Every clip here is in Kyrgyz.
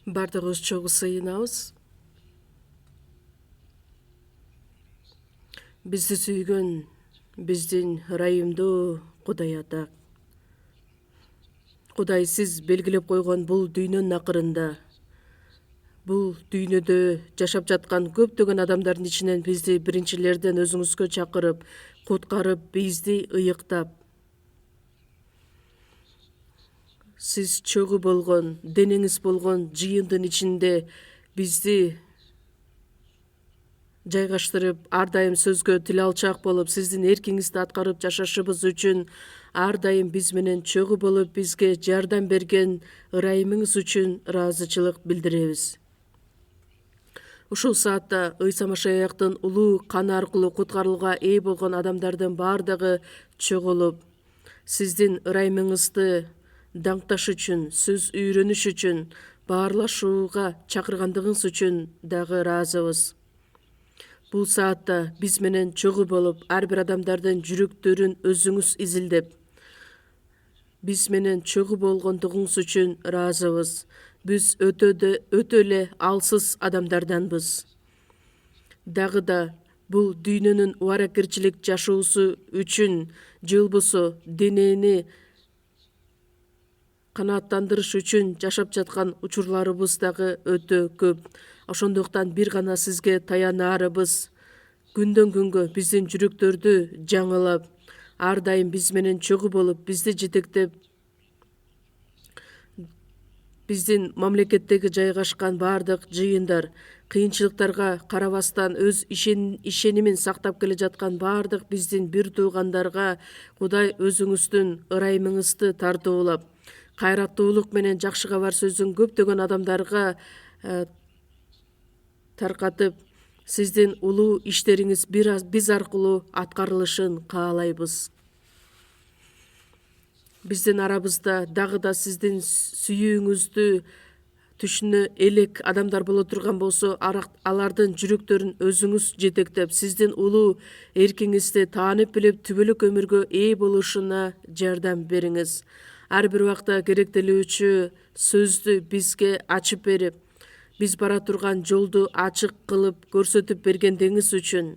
Бардығыбыз чогуу сыйынабыз. Бизди сүйгөн биздин ырайымдуу Кудай Ата. Кудай, сиз белгилеп койгон бул дүйнөнүн акырында, бул дүйнөдө жашап жаткан көптөгөн адамдардын ичинен бизди биринчилерден өзүңүзгө чакырып, куткарып, бизди ыйыктап, сиз чогуу болгон, денеңиз болгон жыйындын ичинде бизди жайгаштырып, ар дайым сөзгө тил алчак болуп, сиздин эркиңизди аткарып жашашыбыз үчүн, ар дайым биз менен чогуу болуп, бизге жардам берген ырайымыңыз үчүн ыраазычылык билдиребиз. Ушул саатта Ыйса Машаяктын улуу каны аркылуу куткарууга ээ болгон адамдардын баардыгы чогулуп, сиздин ырайымыңызды даңкташ үчүн, сөз үйрөнүш үчүн, баарлашууга чакыргандыгыңыз үчүн дагы ыраазыбыз. Бул саатта биз менен чогуу болуп, ар бир адамдардын жүрөктөрүн өзүңүз изилдеп, биз менен чогуу болгондугуңуз үчүн ыраазыбыз. Биз өтө эле алсыз адамдарданбыз. Дагы да бул дүйнөнүн убаракерчилик жашоосу үчүн же болбосо денени канааттандырыш үчүн жашап жаткан учурларыбыз дагы өтө көп. Ошондуктан бир гана сизге таянаарыбыз, күндөн күнгө биздин жүрөктөрдү жаңылап, ар дайым биз менен чогуу болуп, бизди жетектеп, биздин мамлекеттеги жайгашкан баардык жыйындар, кыйынчылыктарга карабастан өз ишенимин сактап келе жаткан баардык биздин бир туугандарга Кудай өзүңүздүн ырайымыңызды тартуулап, кайраттуулук менен жакшы кабар сөзүн көптөгөн адамдарга таркатып, сиздин улуу иштериңиз биз аркылуу аткарылышын каалайбыз. Биздин арабызда дагы да сиздин сүйүүңүздү түшүнө элек адамдар боло турган болсо, алардын жүрөктөрүн өзүңүз жетектеп, сиздин улуу эркиңизди таанып билип, түбөлүк өмүргө ээ болушуна жардам бериңиз. Ар бир убакта керектелүүчү сөздү бизге ачып берип, биз бара турган жолду ачык кылып көрсөтүп бергендигиңиз үчүн,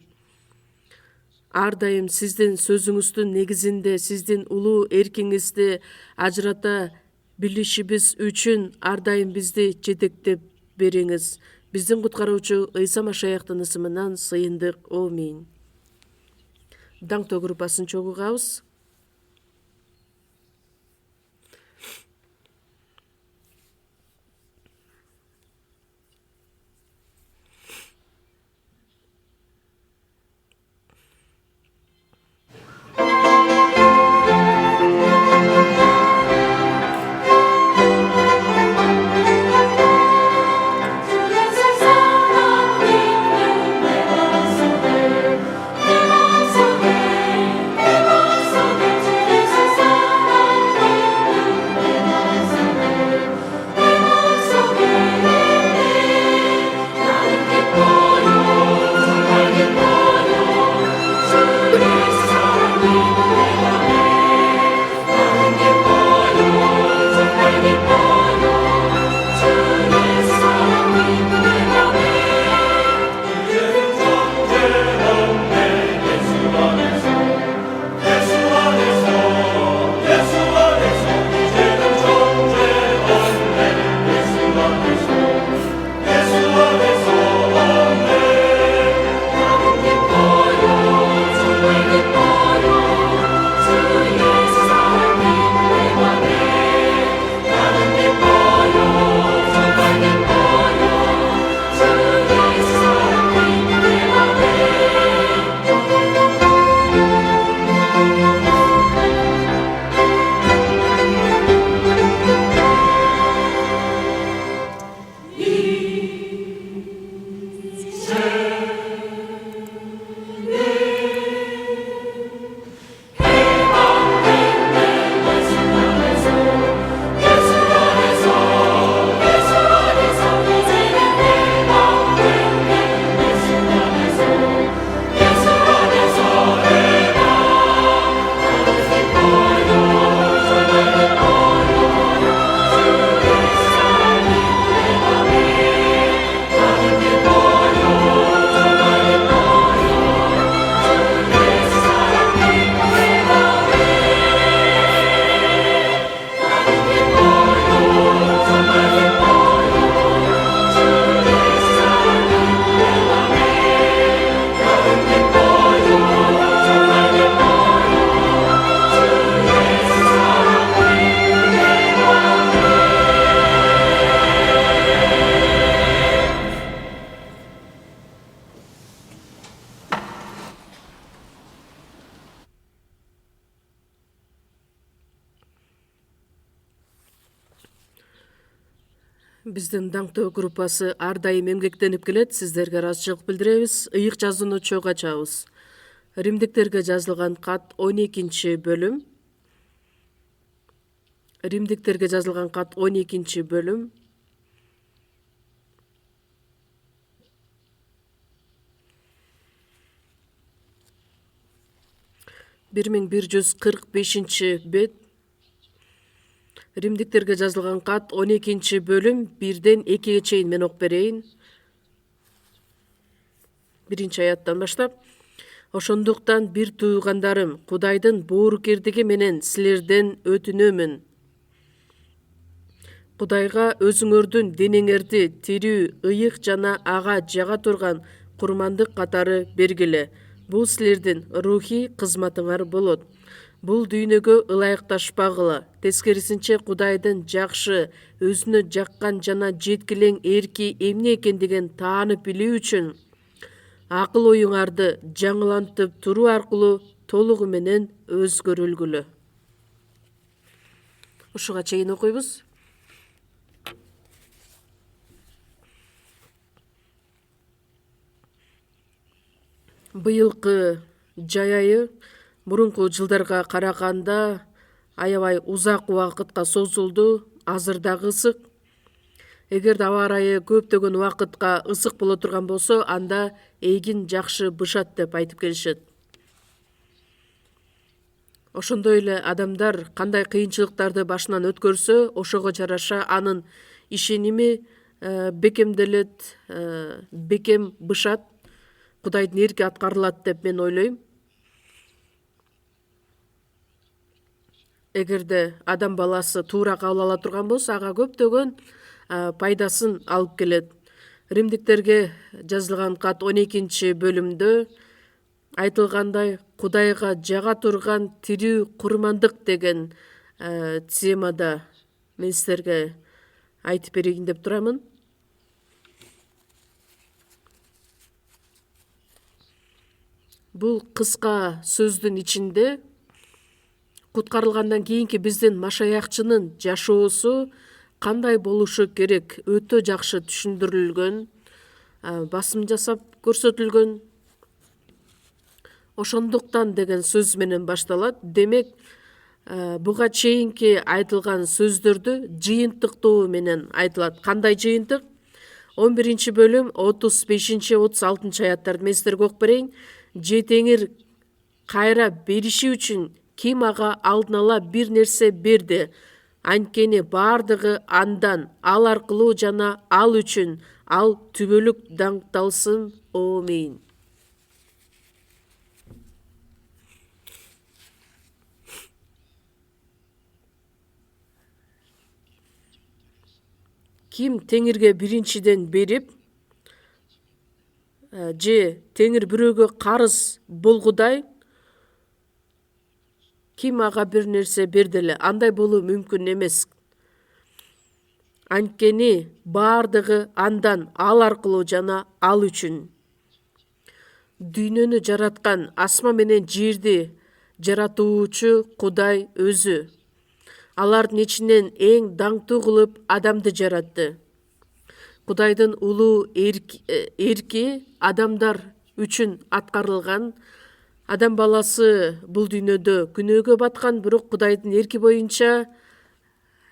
ар дайым сиздин сөзүңүздүн негизинде сиздин улуу эркиңизди ажырата билишибиз үчүн ар дайым бизди жетектеп бериңиз. Биздин куткаруучу Ыйса Машаяктын ысымынан сыйындык. Аминь. Даңктоо группасын чогугабыз. Give us Биздин даңктуу группасы ар дайым эмгектенип келет. Сиздерге ыраазычылык билдиребиз. Ыйык жазууну чогуу ачабыз. Римдиктерге жазылган кат 12-бөлүм. Римдиктерге жазылган кат 12-бөлүм. Бир миң 145 бет. Римдиктерге жазылган кат 12-бөлүм 1-ден 2-ге чейин мен окуп берейин. 1-аяттан баштап. Ошондуктан бир туугандарым, Кудайдын боорукердиги менен силерден өтүнөмүн. Кудайга өзүңөрдүн денеңерди тирүү, ыйык жана ага жага турган курмандык катары бергиле. Бул силердин рухий кызматыңар болот. Бул дүйнөгө ылайыкташпагыла. Тескерисинче Кудайдын жакшы, өзүнө жаккан жана жеткилең эрки эмне экендигин таанып билүү үчүн акыл оюңарды жаңылантып туруу аркылуу толугу менен өзгөрүлгүлө. Ушуга чейин окуйбуз. Быйылкы жай айы мурунку жылдарга караганда аябай узак убакытка созулду. Азыр дагы ысык. Эгерде аба ырайы көптөгөн убакытка ысык боло турган болсо, анда эгин жакшы бышат деп айтып келишет. Ошондой эле адамдар кандай кыйынчылыктарды башынан өткөрсө, ошого жараша анын ишеними бекемделет, бекем бышат, Кудайдын эрки аткарылат деп мен ойлойм. Эгерде адам баласы туура кабыл ала турган болсо, ага көптөгөн пайдасын алып келет. Римдиктерге жазылган кат 12-бөлүмдө айтылгандай, Кудайга жага турган тирүү курмандык деген темада мен силерге айтып берейин деп турамын. Бул кыска сөздүн ичинде куткарылгандан кийинки биздин машаякчынын жашоосу кандай болушу керек өтө жакшы түшүндүрүлгөн, басым жасап көрсөтүлгөн. Ошондуктан деген сөз менен башталат. Демек, буга чейинки айтылган сөздөрдү жыйынтыктоо менен айтылат. Кандай жыйынтык? 11-бөлүм 35-36 аяттарды мен силерге окуп берейин. Же Теңир кайра бериши үчүн ким ага алдын ала бир нерсе берди? Анткени бардыгы андан, ал аркылуу жана ал үчүн ал түбөлүк даңкталсын. Амин. Ким Теңирге биринчиден берип, же Теңир бирөөгө карыз болгудай, ким ага бир нерсе берди эле, андай болуу мүмкүн эмес. Анткени бардыгы андан, ал аркылуу жана ал үчүн. Дүйнөнү жараткан, асма менен жерди жаратуучу Кудай өзү. Алардын ичинен эң даңктуу кылып адамды жаратты. Кудайдын улуу эрки адамдар үчүн аткарылган. Адам баласы бул дүйнөдө күнөөгө баткан, бирок Кудайдын эрки боюнча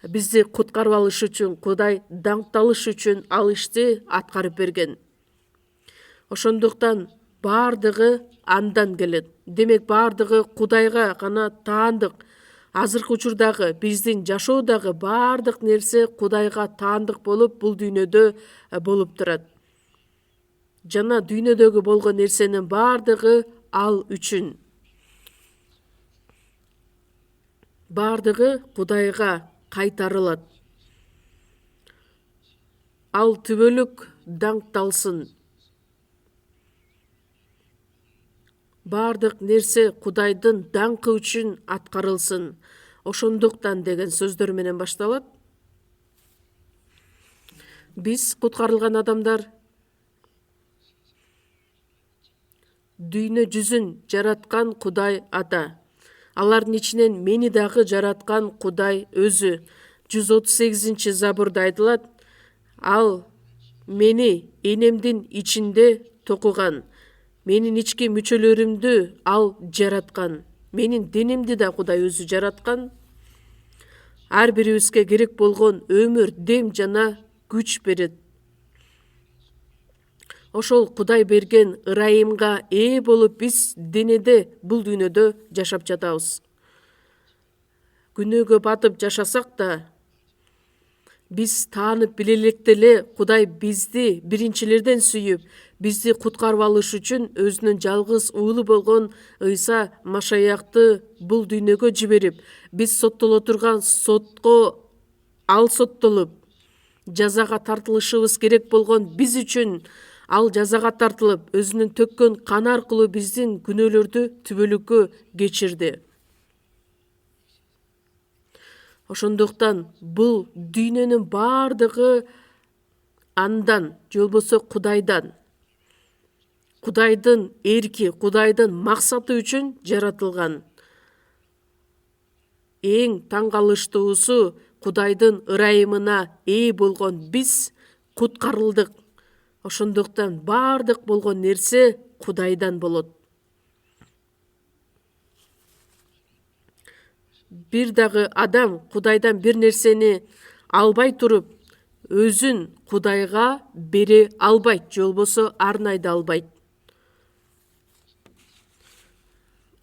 бизди куткарып алыш үчүн, Кудай даңкталыш үчүн ал ишти аткарып берген. Ошондуктан бардыгы андан келет. Демек, бардыгы Кудайга гана таандык. Азыркы учурдагы биздин жашоодагы бардык нерсе Кудайга таандык болуп, бул дүйнөдө болуп турат. Жана дүйнөдөгү болгон нерсенин бардыгы ал үчүн. Бардыгы Кудайга кайтарылат. Ал түбөлүк даңкталсын. Бардык нерсе Кудайдын даңкы үчүн аткарылсын. Ошондуктан деген сөздөр менен башталат. Биз куткарылган адамдар дүйнө жүзүн жараткан Кудай Ата. Алардын ичинен мени дагы жараткан Кудай өзү. 138-забурда айтылат. Ал мени энемдин ичинде токуган. Менин ички мүчөлөрүмдү ал жараткан. Менин денемди да Кудай өзү жараткан. Ар бирибизге керек болгон өмүр, дем жана күч берет. Ошол Кудай берген ырайымга ээ болуп биз денеде бул дүйнөдө жашап жатабыз. Күнөөгө батып жашасак да, биз таанып биле электе эле Кудай бизди биринчилерден сүйүп, бизди куткарып алыш үчүн өзүнүн жалгыз уулу болгон Ыйса Машаякты бул дүйнөгө жиберип, биз соттоло турган сотко ал соттолуп, жазага тартылышыбыз керек болгон биз үчүн ал жазага тартылып, өзүнүн төккөн каны аркылуу биздин күнөөлөрдү түбөлүккө кечирди. Ошондуктан бул дүйнөнүн бардыгы андан, же болбосо Кудайдан. Кудайдын эрки, Кудайдын максаты үчүн жаратылган. Эң таң калыштуусу, Кудайдын ырайымына ээ болгон биз куткарылдык. Ошондуктан бардык болгон нерсе Кудайдан болот. Бир дагы адам Кудайдан бир нерсени албай туруп, өзүн Кудайга бере албайт, же болбосо арнайда албайт.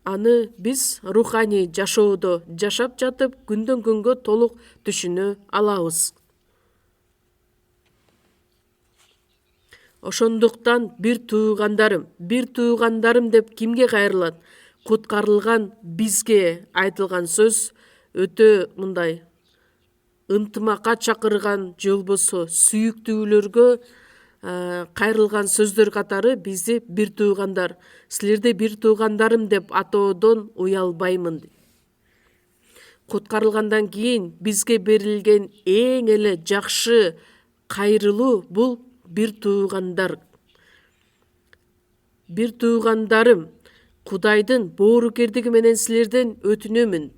Аны биз руханий жашоодо жашап жатып, күндөн күнгө толук түшүнө алабыз. Ошондуктан бир туугандарым деп кимге кайрылат? Куткарылган бизге айтылган сөз өтө мындай ынтымакка чакырган, же болбосо сүйүктүүлөргө кайрылган сөздөр катары бизди бир туугандар, силерди бир туугандарым деп атоодон уялбаймын. Куткарылгандан кийин бизге берилген эң эле жакшы кайрылуу бул бир туугандар. Бир туугандарым, Кудайдын боорукердиги менен силерден өтүнөмүн.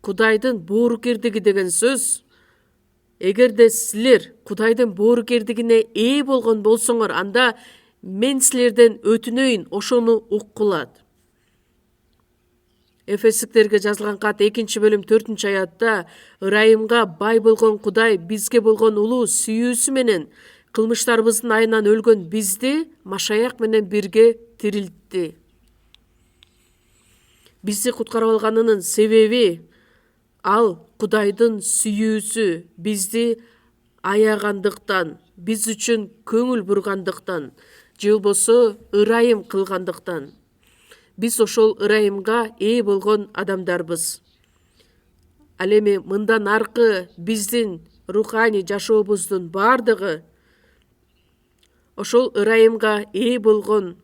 Кудайдын боорукердиги деген сөз, эгерде силер Кудайдын боорукердигине ээ болгон болсоңор, анда мен силерден өтүнөйүн, ошону уккула. Эфесиктерге жазылган кат 2-бөлүм 4-аятта ырайымга бай болгон Кудай бизге болгон улуу сүйүүсү менен кылмыштарыбыздын айынан өлгөн бизди Машаяк менен бирге тирилтти. Бизди куткарып алганынын себеби ал Кудайдын сүйүүсү, бизди аягандыктан, биз үчүн көңүл бургандыктан, же болбосо ырайым кылгандыктан. Биз ошол ырайымга ээ болгон адамдарбыз. Ал эми мындан аркы биздин руханий жашообуздун бардыгы ошол ырайымга ээ болгон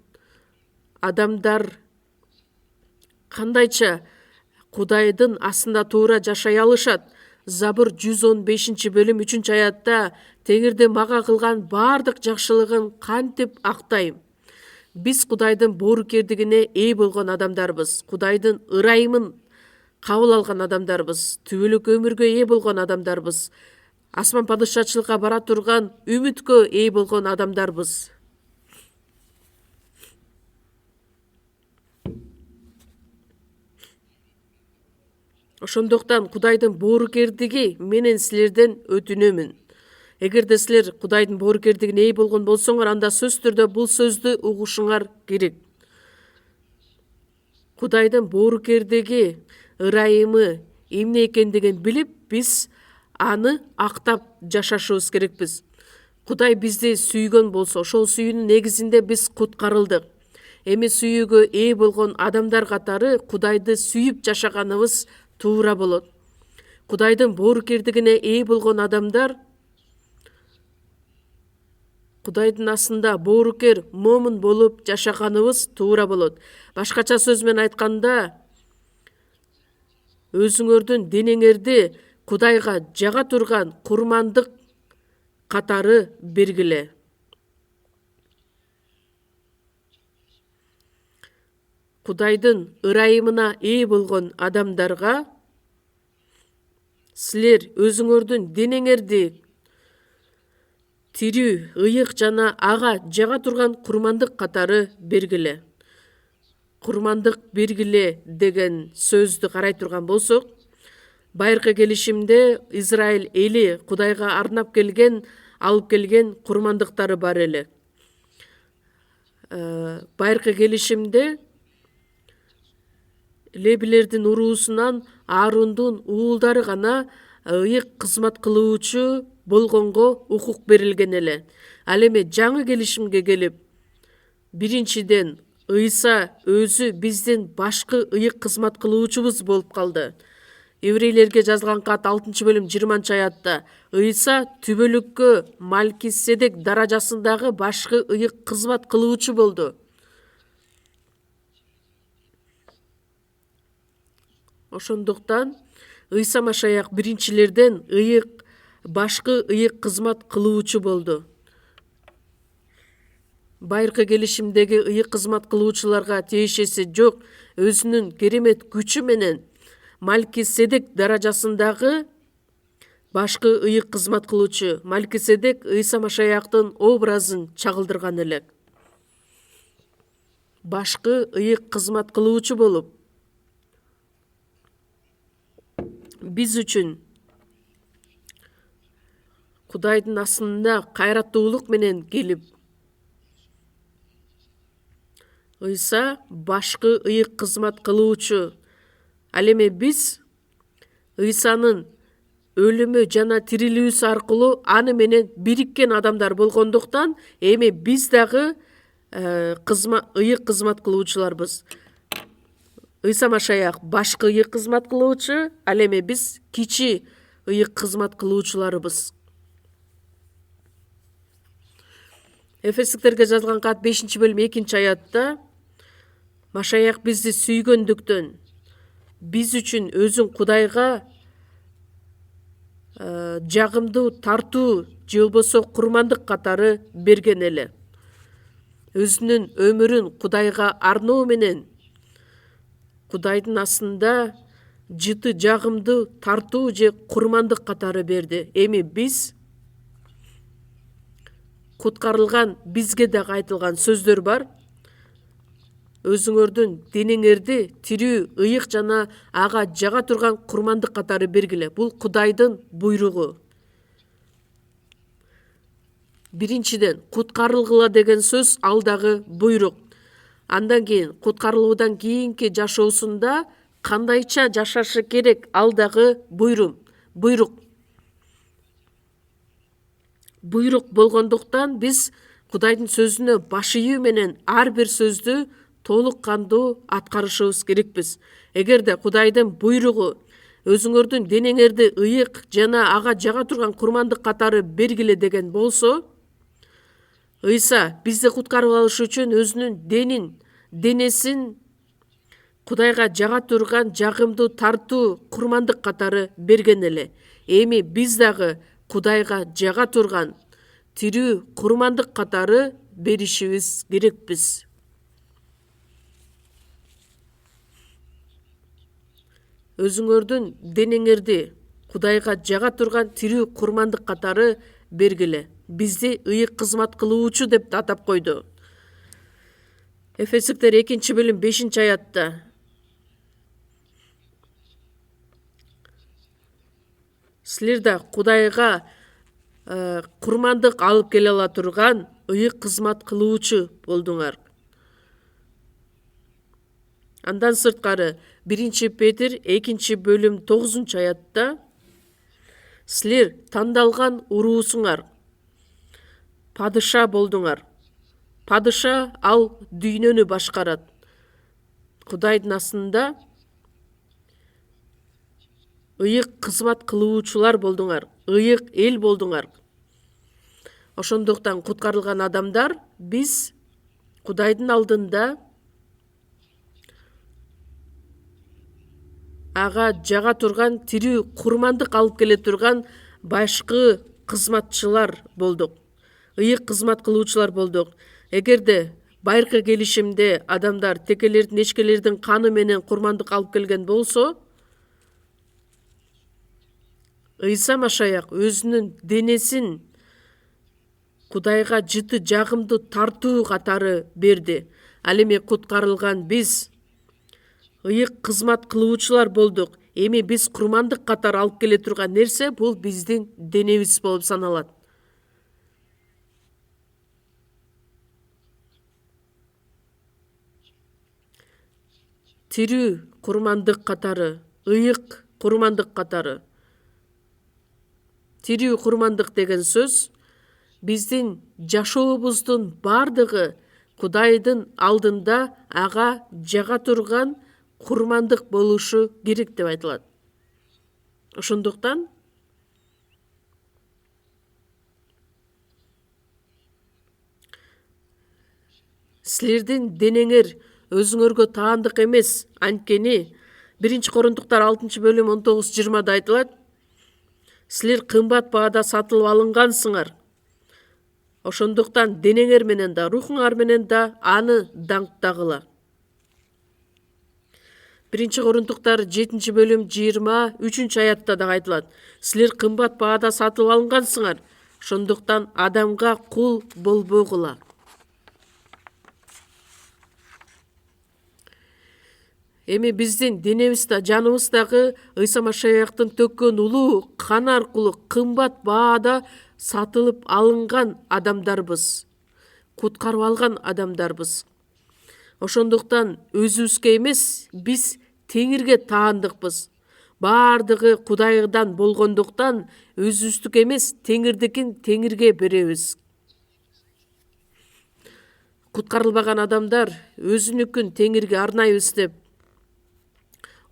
адамдар кандайча Кудайдын астында туура жашай алышат? Забур 115-бөлүм 3-аятта Теңирди мага кылган бардык жакшылыгын кантип актайм? Биз Кудайдын боорукердигине ээ болгон адамдарбыз. Кудайдын ырайымын кабыл алган адамдарбыз. Түбөлүк өмүргө ээ болгон адамдарбыз. Асман падышачылыкка бара турган үмүткө ээ болгон адамдарбыз. Ошондуктан Кудайдын боорукердиги менен силерден өтүнөмүн. Эгерде силер Кудайдын боорукердигине ээ болгон болсоңор, анда сөзсүз түрдө бул сөздү угушуңар керек. Кудайдын боорукердиги, ырайымы эмне экендигин билип, биз аны актап жашашыбыз керекпиз. Кудай бизди сүйгөн болсо, ошол сүйүүнүн негизинде биз куткарылдык. Эми сүйүүгө ээ болгон адамдар катары Кудайды сүйүп жашаганыбыз туура болот. Кудайдын боорукердигине ээ болгон адамдар Кудайдын астында боорукер момун болуп жашаганыбыз туура болот. Башкача сөз менен айтканда, өзүңөрдүн денеңерди Кудайга жага турган курмандык катары бергиле. Кудайдын ырайымына ээ болгон адамдарга силер өзүңөрдүн денеңерди тирүү, ыйык жана ага жага турган курмандык катары бергиле. Курмандык бергиле деген сөздү карай турган болсок, байыркы келишимде Израиль эли Кудайга арнап алып келген курмандыктары бар эле. Байыркы келишимде Лебилердин уруусунан Аарундун уулдары гана ыйык кызмат кылуучу болгонго укук берилген эле. Ал эми жаңы келишимге келип, биринчиден Ыйса өзү биздин башкы ыйык кызмат кылуучубуз болуп калды. Еврейлерге жазылган кат 6-бөлүм 20-аятта Ыйса түбөлүккө Малкиседек даражасындагы башкы ыйык кызмат кылуучу болду. Ошондуктан Ыйса Машаяк биринчилерден башкы ыйык кызмат кылуучу болду. Байыркы келишимдеги ыйык кызмат кылуучуларга тиешеси жок, өзүнүн керемет күчү менен Малкиседек даражасындагы башкы ыйык кызмат кылуучу. Малкиседек Ыйса Машаяктын образын чагылдырган эле. Башкы ыйык кызмат кылуучу болуп, биз үчүн Кудайдын асында кайраттуулук менен келип, Ыйса башкы ыйык кызмат кылуучу. Ал эми биз Ыйсанын өлүмү жана тирилүүсү аркылуу аны менен бириккен адамдар болгондуктан, эми биз дагы ыйык кызмат кылуучуларбыз. Ыйса Машаяк башкы ыйык кызмат кылуучу, ал эми биз кичи ыйык кызмат кылуучуларыбыз. Эфестиктерге жазылган кат 5-бөлүм 2-аятта Машаяк бизди сүйгөндүктөн биз үчүн өзүн Кудайга жагымдуу тартуу же болбосо курмандык катары берген эле. Өзүнүн өмүрүн Кудайга арноо менен Кудайдын асында жыты жагымдуу тартуу же курмандык катары берди. Эми биз куткарылган, бизге дагы айтылган сөздөр бар. Өзүңөрдүн денеңерди тирүү, ыйык жана ага жага турган курмандык катары бергиле. Бул Кудайдын буйругу. Биринчиден, куткарылгыла деген сөз ал дагы буйрук. Андан кийин куткарылуудан кийинки жашоосунда кандайча жашашы керек, ал дагы буйрук. Буйрук болгондуктан биз Кудайдын сөзүнө баш ийүү менен ар бир сөздү толук кандуу аткарышыбыз керекпиз. Эгерде Кудайдын буйругу өзүңөрдүн денеңерди ыйык жана ага жага турган курмандык катары бергиле деген болсо, Ыйса бизди куткарып алыш үчүн өзүнүн денесин Кудайга жага турган жагымдуу тартуу курмандык катары берген эле. Эми биз дагы Кудайга жага турган тирүү курмандык катары беришибиз керекпиз. Өзүңөрдүн денеңерди Кудайга жага турган тирүү курмандык катары бергиле. Бизди ыйык кызмат кылуучу деп атап койду. Эфестиктер 2-бөлүм 5-аятта силер да Кудайга курмандык алып келе ала турган ыйык кызмат кылуучу болдуңар. Андан сырткары 1 Петр 2-бөлүм 9-аятта силер тандалган уруусуңар падыша болдуңар. Падыша ал дүйнөнү башкарат. Кудайдын асында ыйык кызмат кылуучулар болдуңар, ыйык эл болдуңар. Ошондуктан куткарылган адамдар биз Кудайдын алдында ага жага турган тирүү курмандык алып келе турган башкы кызматчылар болдук. Ыйык кызмат кылуучулар болдук. Эгерде байыркы келишимде адамдар текелердин, эчкелердин каны менен курмандык алып келген болсо, Ыйса Машаяк өзүнүн денесин Кудайга жыты жагымдуу тартуу катары берди. Ал эми куткарылган биз ыйык кызмат кылуучулар болдук. Эми биз курмандык катары алып келе турган нерсе бул биздин денебиз болуп саналат. Тирүү курмандык катары, ыйык курмандык катары. Тирүү курмандык деген сөз биздин жашообуздун бардыгы Кудайдын алдында ага жага турган курмандык болушу керек деп айтылат. Ошондуктан силердин денеңер өзүңөргө таандык эмес, анткени 1-Корунтуктар 6-бөлүм 19-20 айтылат. Силер кымбат баада сатылып алынгансыңар. Ошондуктан денеңер менен да, рухуңар менен да аны даңктагыла. 1-Корунтуктар 7-бөлүм 23-аятта да айтылат. Силер кымбат баада сатылып алынгансыңар. Ошондуктан адамга кул болбогула. Эми биздин денебиз да, жаныбыз дагы Ыйса Машаяктын төккөн улуу каны аркылуу кымбат баада сатылып алынган адамдарбыз. Куткарып алган адамдарбыз. Ошондуктан өзүбүзгө эмес, биз Теңирге таандыкпыз. Бардыгы Кудайдан болгондуктан өзүбүздүкү эмес, Теңирдикин Теңирге беребиз. Куткарылбаган адамдар өзүнүкүн Теңирге арнайбыз деп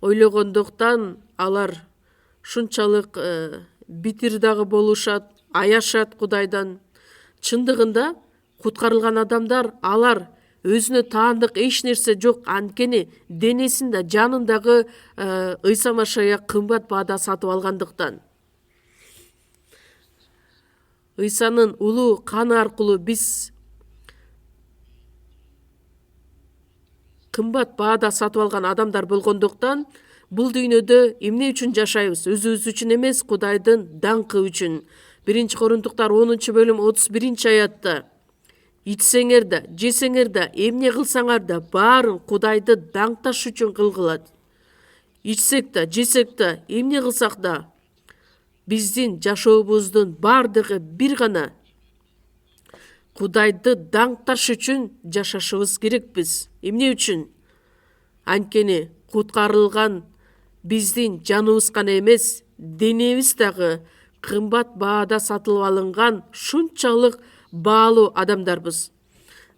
ойлогондуктан алар шунчалык битир дагы болушат, аяшат Кудайдан. Чындыгында куткарылган адамдар алар өзүнө таандык эч нерсе жок, анткени денесинде, жанындагы Ыйса Машаяк кымбат баада сатып алгандыктан. Ыйсанын улуу каны аркылуу биз кымбат баада сатып алган адамдар болгондуктан бул дүйнөдө эмне үчүн жашайбыз? Өзүбүз үчүн эмес, Кудайдын даңкы үчүн. 1-Корунтуктар 10-бөлүм 31-аятта ичсеңер да, жесеңер да, эмне кылсаңар да баарын Кудайды даңкташ үчүн кылгылат. Ичсек да, жесек да, эмне кылсак да биздин жашообуздун бардыгы бир гана Кудайды даңкташ үчүн жашашыбыз керекпиз. Эмне үчүн? Анткени куткарылган биздин жаныбыз гана эмес, денебиз дагы кымбат баада сатылып алынган шунчалык баалуу адамдарбыз.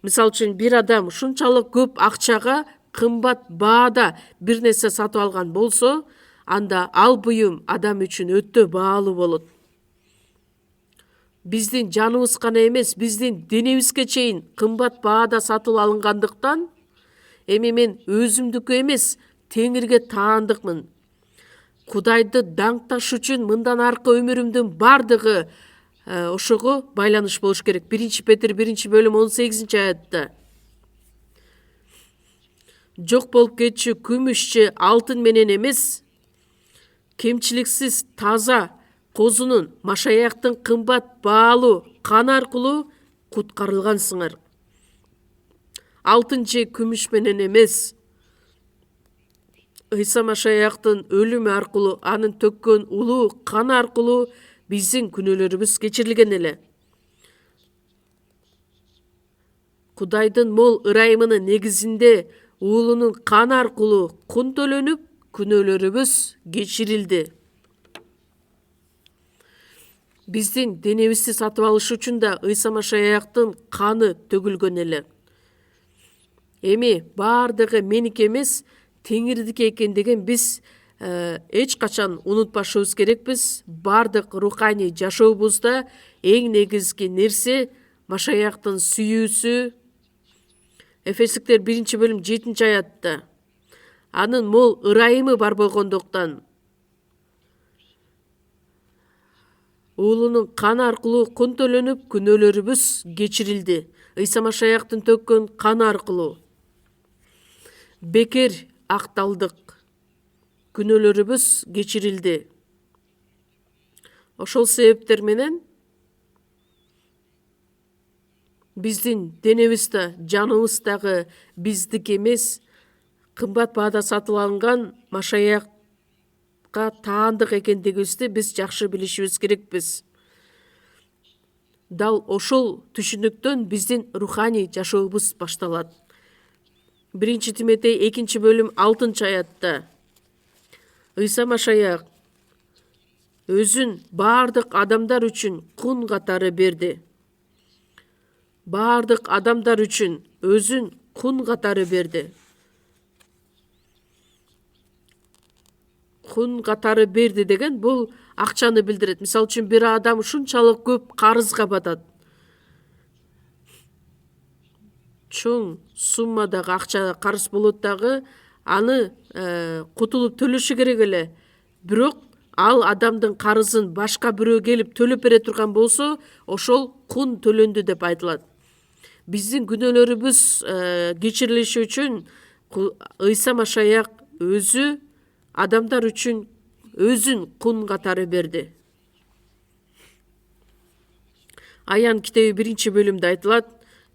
Мисалы үчүн бир адам шунчалык көп акчага кымбат баада бир нерсе сатып алган болсо, анда ал буюм адам үчүн өтө баалуу болот. Биздин жаныбыз гана эмес, биздин денебизге чейин кымбат баада сатылып алынгандыктан эми мен өзүмдүкү эмес, Теңирге таандыкмын. Кудайды даңкташ үчүн мындан аркы өмүрүмдүн бардыгы ошого байланыш болуш керек. 1-Петр 1-бөлүм 18-аятта. Жок болуп кетчү күмүш же алтын менен эмес, кемчиликсиз таза козунун, Машаяктын кымбат баалуу каны аркылуу куткарылгансыңар. Алтын же күмүш менен эмес, Ыйса Машаяктын өлүмү аркылуу, анын төккөн улуу каны аркылуу биздин күнөөлөрүбүз кечирилген эле. Кудайдын мол ырайымынын негизинде уулунун каны аркылуу кун төлөнүп, күнөөлөрүбүз кечирилди. Биздин денебизди сатып алыш үчүн да Ыйса Машаяктын каны төгүлгөн эле. Эми бардыгы меники эмес, Теңирдики экендигин биз эч качан унутпашыбыз керекпиз. Бардык руханий жашообузда эң негизги нерсе Машаяктын сүйүүсү. Эфестиктер 1-бөлүм 7-аятта. Анын мол ырайымы бар болгондуктан уулунун каны аркылуу кун төлөнүп, күнөөлөрүбүз кечирилди. Ыйса Машаяктын төккөн каны аркылуу бекер акталдык, күнөөлөрүбүз кечирилди. Ошол себептер менен Биздин денебиз да, жаныбыз дагы биздики эмес, кымбат баада сатып алынган машаякка таандык экендигибизди биз жакшы билишибиз керекпиз. Дал ошол түшүнүктөн биздин руханий жашообуз башталат. 1 Тимотей 2-бөлүм 6-аятта Ыйса Машаяк өзүн баардык адамдар үчүн кун катары берди. Баардык адамдар үчүн өзүн кун катары берди. Кун катары берди деген бул акчаны билдирет. Мисалы үчүн бир адам ушунчалык көп карызга батат. Чоң суммадагы акча карыз болот дагы, аны кутулуп төлөшү керек эле. Бирок ал адамдын карызын башка бирөө келип төлөп бере турган болсо, ошол кун төлөндү деп айтылат. Биздин күнөөлөрүбүз кечирилиши үчүн Ыйса Машаяк өзү адамдар үчүн өзүн кун катары берди. Аян китеби 1-бөлүмдө айтылат,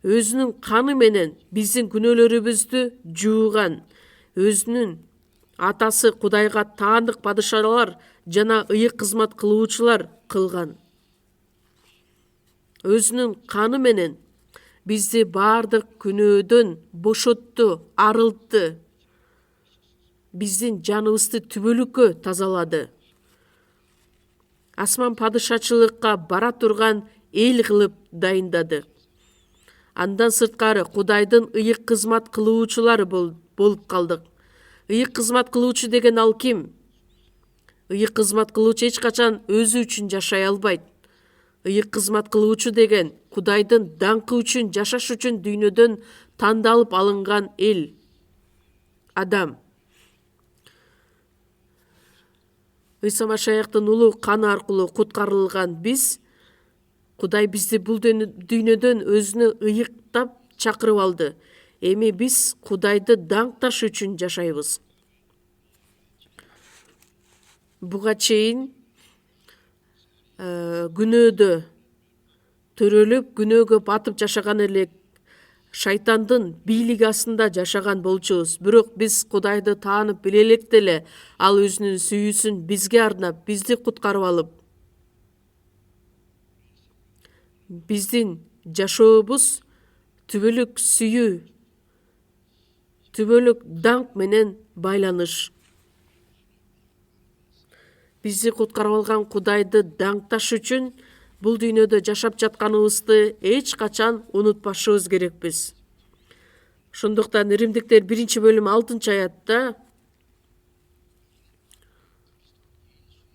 өзүнүн каны менен биздин күнөөлөрүбүздү жууган, өзүнүн атасы Кудайга таандык падышалар жана ыйык кызмат кылуучулар кылган. Өзүнүн каны менен бизди баардык күнөөдөн бошотту, арылтты. Биздин жаныбызды түбөлүккө тазалады. Асман падышачылыкка бара турган эл кылып дайындады. Андан сырткары Кудайдын ыйык кызмат кылуучулары болуп калдык. Ыйык кызмат кылуучу деген ал ким? Ыйык кызмат кылуучу эч качан өзү үчүн жашай албайт. Ыйык кызмат кылуучу деген Кудайдын даңкы үчүн жашаш үчүн дүйнөдөн тандалып алынган эл, адам. Ыйса Машаяктын улуу каны аркылуу куткарылган биз, Кудай бизди бул дүйнөдөн өзүнө ыйыктап чакырып алды. Эми биз Кудайды даңкташ үчүн жашайбыз. Буга чейин күнөөдө төрөлүп, күнөөгө батып жашаган элек, шайтандын бийлиги астында жашаган болчубуз. Бирок биз Кудайды таанып биле элек деле, ал өзүнүн сүйүүсүн бизге арнап, бизди куткарып алып, биздин жашообуз түбөлүк сүйүү, түбөлүк даңк менен байланыш. Бизди куткарып алган Кудайды даңкташ үчүн бул дүйнөдө жашап жатканыбызды эч качан унутпашыбыз керекпиз. Ошондуктан Римдиктер 1-бөлүм 6-аятта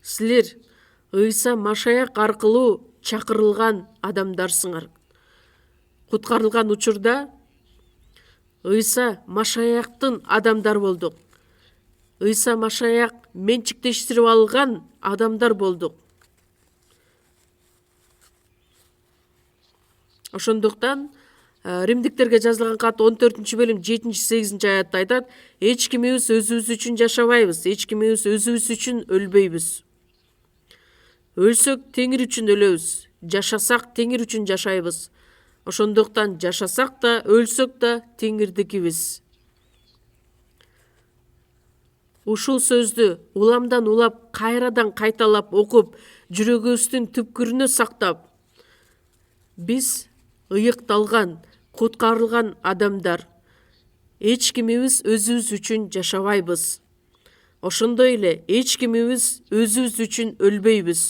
силер Ыйса Машаяк аркылуу чакырылган адамдарсыңар. Куткарылган учурда Ыйса Машаяктын адамдар болдук. Ыйса Машаяк менчиктештирип алган адамдар болдук. Ошондуктан Римдиктерге жазылган кат 14-бөлүм 7-8 аятта айтат, эч кимибиз өзүбүз үчүн жашабайбыз, эч кимибиз өзүбүз үчүн өлбөйбүз. Өлсөк Теңир үчүн өлөбүз, жашасак Теңир үчүн жашайбыз. Ошондуктан жашасак да, өлсөк да Теңирдикибиз. Ушул сөздү уламдан улап, кайрадан кайталап окуп, жүрөгүбүздүн түпкүрүнө сактап, биз ыйыкталган, куткарылган адамдар, эч кимибиз өзүбүз үчүн жашабайбыз. Ошондой эле эч кимибиз өзүбүз үчүн өлбөйбүз.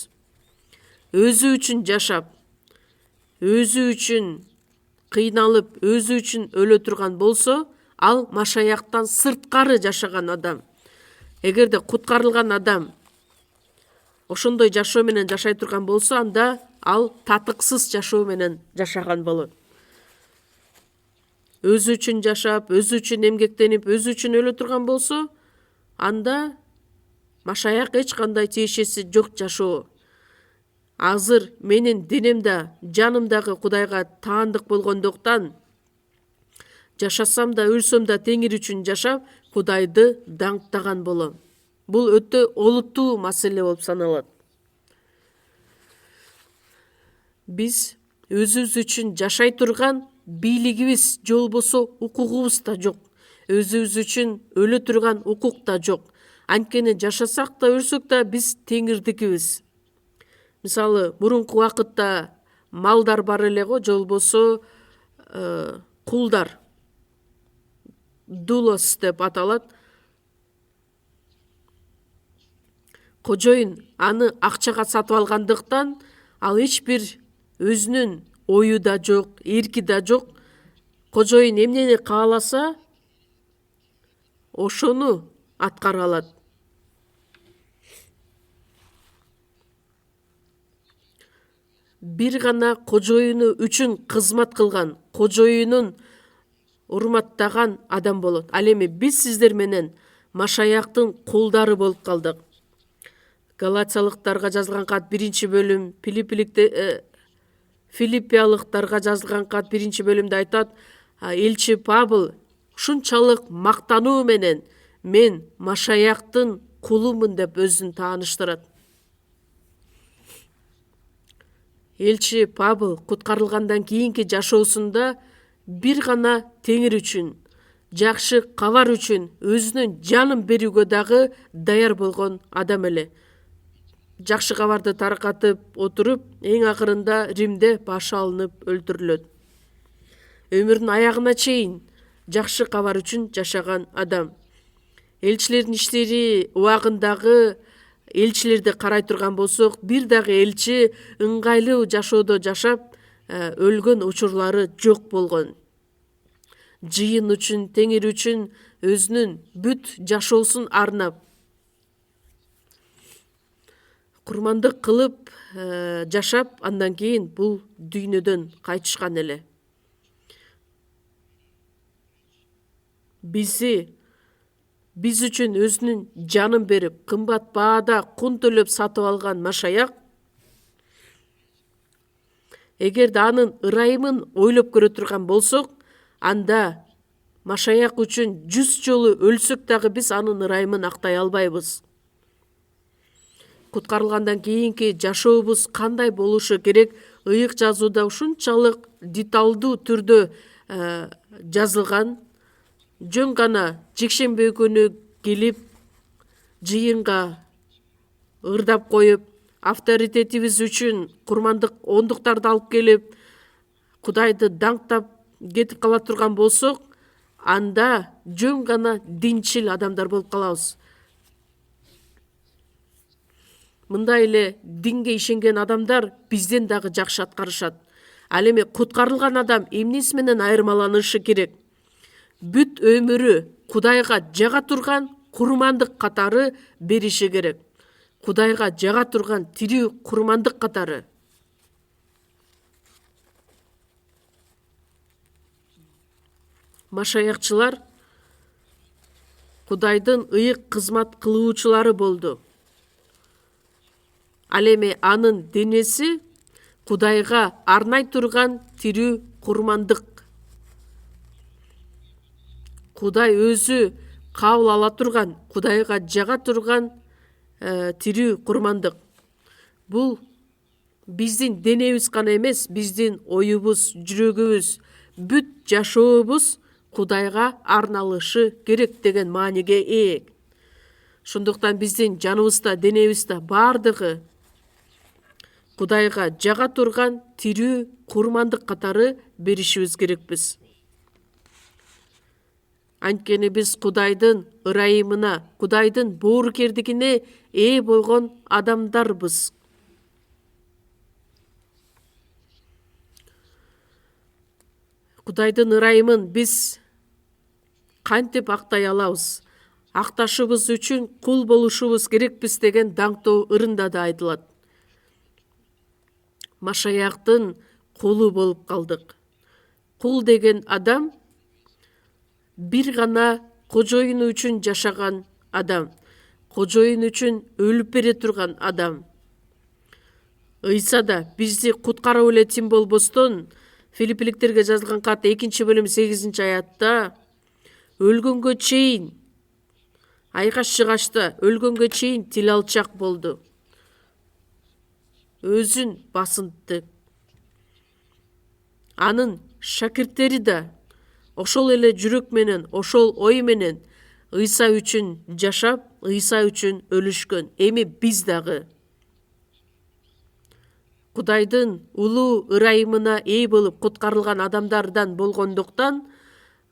Өзү үчүн жашап, өзү үчүн кыйналып, өзү үчүн өлө турган болсо, ал Машаяктан сырткары жашаган адам. Эгерде куткарылган адам ошондой жашоо менен жашай турган болсо, анда ал татыксыз жашоо менен жашаган болот. Өзү үчүн жашап, өзү үчүн эмгектенип, өзү үчүн өлө турган болсо, анда Машаяк эч кандай тиешеси жок жашоо. Азыр менин денем да, жаным дагы Кудайга таандык болгондуктан, жашасам да, өлсөм да Теңир үчүн жашап, Кудайды даңктаган болом. Бул өтө олуттуу маселе болуп саналат. Биз өзүбүз үчүн жашай турган бийлигибиз же болбосо укугубуз да жок. Өзүбүз үчүн өлө турган укук да жок. Анткени жашасак да өлсөк да биз Теңирдикибиз. Мисалы, мурунку убакытта малдар бар эле го, же болбосо кулдар, дулос деп аталат. Кожоюн аны акчага сатып алгандыктан ал эч бир өзүнүн ою да жок, эрки да жок. Кожоюн эмнени кааласа, ошону аткара алат. Бир гана кожоюну үчүн кызмат кылган, кожоюнун урматтаган адам болот. Ал эми биз сиздер менен Машаяктын кулдары болуп калдык. Галатиялыктарга жазылган кат 1-бөлүм, Филиппиялыктарга жазылган кат 1-бөлүмдө айтат, элчи Павыл ушунчалык мактануу менен мен Машаяктын кулумун деп өзүн тааныштырат. Элчи Павыл куткарылгандан кийинки жашоосунда бир гана Теңир үчүн, жакшы кабар үчүн өзүнүн жанын берүүгө дагы даяр болгон адам эле. Жакшы кабарды таркатып отуруп, эң акырында Римде башы алынып өлтүрүлөт. Өмүрүнүн аягына чейин жакшы кабар үчүн жашаган адам. Элчилердин иштери убагындагы элчилерди карай турган болсок, бир дагы элчи ыңгайлуу жашоодо жашап, өлгөн учурлары жок болгон. Жыйын үчүн, Теңир үчүн өзүнүн бүт жашоосун арнап, курмандык кылып жашап, андан кийин бул дүйнөдөн кайтышкан эле. Биз үчүн өзүнүн жанын берип, кымбат баада кун төлөп сатып алган Машаяк, эгерде анын ырайымын ойлоп көрө турган болсок, анда Машаяк үчүн 100 жолу өлсөк дагы биз анын ырайымын актай албайбыз. Куткарылгандан кийинки жашообуз кандай болушу керек, ыйык жазууда ушунчалык деталдуу түрдө жазылган. Жөн гана жекшемби күнү келип, жыйынга ырдап коюп, авторитетибиз үчүн курмандык ондуктарды алып келип, Кудайды даңктап кетип кала турган болсок, анда жөн гана динчил адамдар болуп калабыз. Мындай эле динге ишенген адамдар бизден дагы жакшы аткарышат. Ал эми куткарылган адам эмнеси менен айырмаланышы керек? Бүт өмүрү Кудайга жага турган курмандык катары бериши керек. Кудайга жага турган тирүү курмандык катары. Машаякчылар Кудайдын ыйык кызмат кылуучулары болду. Ал эми анын денеси Кудайга арнай турган тирүү курмандык. Кудай өзү кабыл ала турган, Кудайга жага турган тирүү курмандык. Бул биздин денебиз гана эмес, биздин оюбуз, жүрөгүбүз, бүт жашообуз Кудайга арналышы керек деген мааниге ээ. Ошондуктан биздин жаныбызда, денебизде бардыгы Кудайга жага турган тирүү курмандык катары беришибиз керекпиз. Анткени биз Кудайдын ырайымына, Кудайдын боорукердигине ээ болгон адамдарбыз. Кудайдын ырайымын биз кантип актай алабыз? Акташыбыз үчүн кул болушубуз керекпиз деген даңктоо ырында да айтылат. Машаяктын кулу болуп калдык. Кул деген адам бир гана кожоюну үчүн жашаган адам, кожоюн үчүн өлүп бере турган адам. Ыйса да бизди куткарып эле тим болбостон, Филиппиликтерге жазылган кат 2-бөлүм 8-аятта өлгөнгө чейин, айкаш чыгашта өлгөнгө чейин тил алчак болду. Өзүн басынтты. анын шакирттери да ошол эле жүрөк менен, ошол ой менен Ыйса үчүн жашап, Ыйса үчүн өлүшкөн. Эми биз дагы Кудайдын улуу ырайымына ээ болуп куткарылган адамдардан болгондуктан,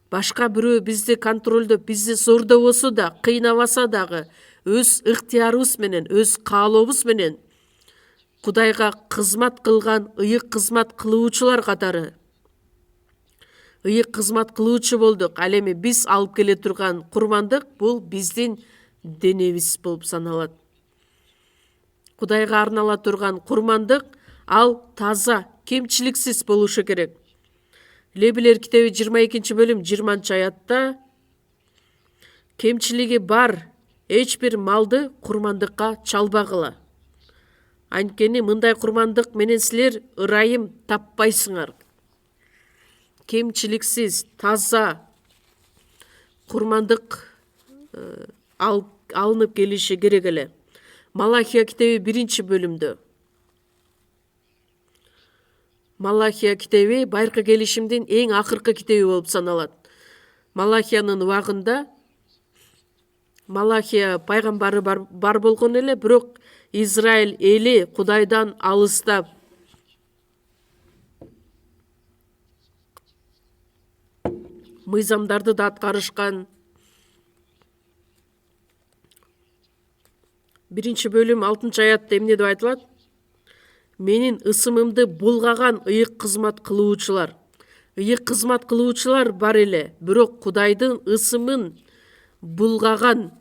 башка бирөө бизди контролдоп, бизди зордобосо да, кыйнабаса дагы, өз ыктыярыбыз менен, өз каалообуз менен Кудайга кызмат кылган ыйык кызмат кылуучулар катары ыйык кызмат кылуучу болдук. Ал эми биз алып келе турган курмандык бул биздин денебиз болуп саналат. Кудайга арнала турган курмандык ал таза, кемчиликсиз болушу керек. Лебилер китеби 22 бөлүм 20 аятта кемчилиги бар эч бир малды курмандыкка чалбагыла. Анткени мындай курмандык менен силер ырайым таппайсыңар. Кемчиликсиз, таза курмандык алынып келиши керек эле. Малахия китеби 1 бөлүмдө. Малахия китеби байыркы келишимдин эң акыркы китеби болуп саналат. Малахиянын убагында Малахия пайгамбары бар болгон эле, бирок Израиль эли Кудайдан алыстап, мыйзамдарды да аткарышкан. 1 бөлүм 6 аятта эмне деп айтылат? Менин ысымымды булгаган ыйык кызмат кылуучулар. Ыйык кызмат кылуучулар бар эле, бирок Кудайдын ысымын булгаган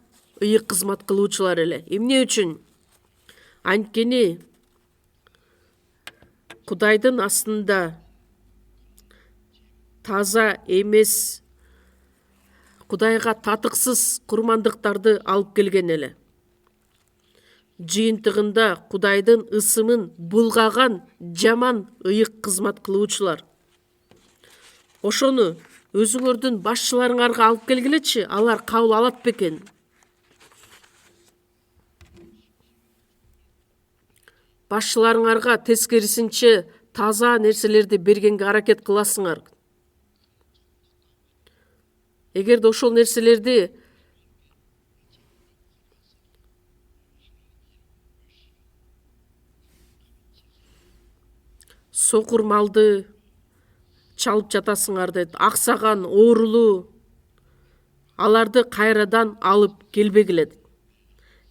ыйык кызмат кылуучулар эле. Эмне үчүн? Анткени Кудайдын астында таза эмес, Кудайга татыксыз курмандыктарды алып келген эле. Жыйынтыгында Кудайдын ысымын булгаган жаман ыйык кызмат кылуучулар. Ошону өзүңөрдүн башчыларыңарга алып келгилечи, алар кабыл алат бекен? Башчыларыңарга тескерисинче таза нерселерди бергенге аракет кыласыңар. Эгерде ошол нерселерди сокур малды чалып жатасыңар дейт, аксаган, оорулуу, аларды кайрадан алып келбегиле.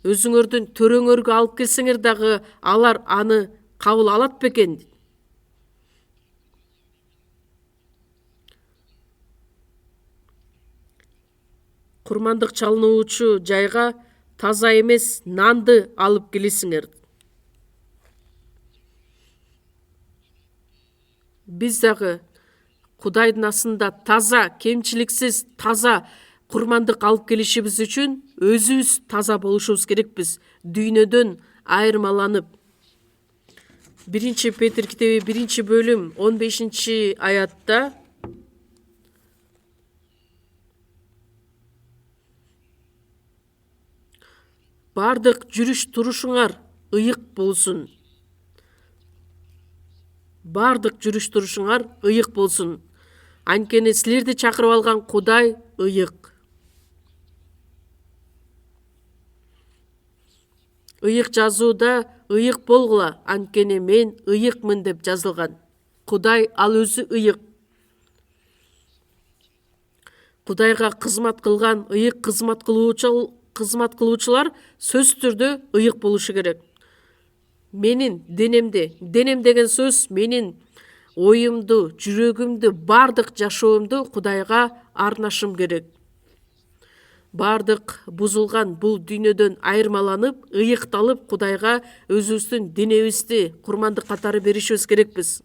Өзүңөрдүн төрөңөргө алып келсеңер дагы алар аны кабыл алат бекен? Курмандык чалынуучу жайга таза эмес нанды алып келесиңер. Биз дагы Кудайдын астында таза, кемчиликсиз, таза курмандык алып келишибиз үчүн өзүбүз таза болушубуз керекпиз. Дүйнөдөн айырмаланып. 1 Петр китеби 1 бөлүм 15 аятта бардык жүрүш турушуңар ыйык болсун. Бардык жүрүш турушуңар ыйык болсун. Анткени силерди чакырып алган Кудай ыйык. Ыйык жазууда ыйык болгула, анткени мен ыйыкмын деп жазылган. Кудай ал өзү ыйык. Кудайга кызмат кылган ыйык кызмат кылуучулар сөзсүз түрдө ыйык болушу керек. Менин денемде, денем деген сөз менин оюмду, жүрөгүмдү, бардык жашоомду Кудайга арнашым керек. Бардык бузулган бул дүйнөдөн айырмаланып, ыйыкталып, Кудайга өзүбүздүн денебизди курмандык катары беришибиз керекпиз.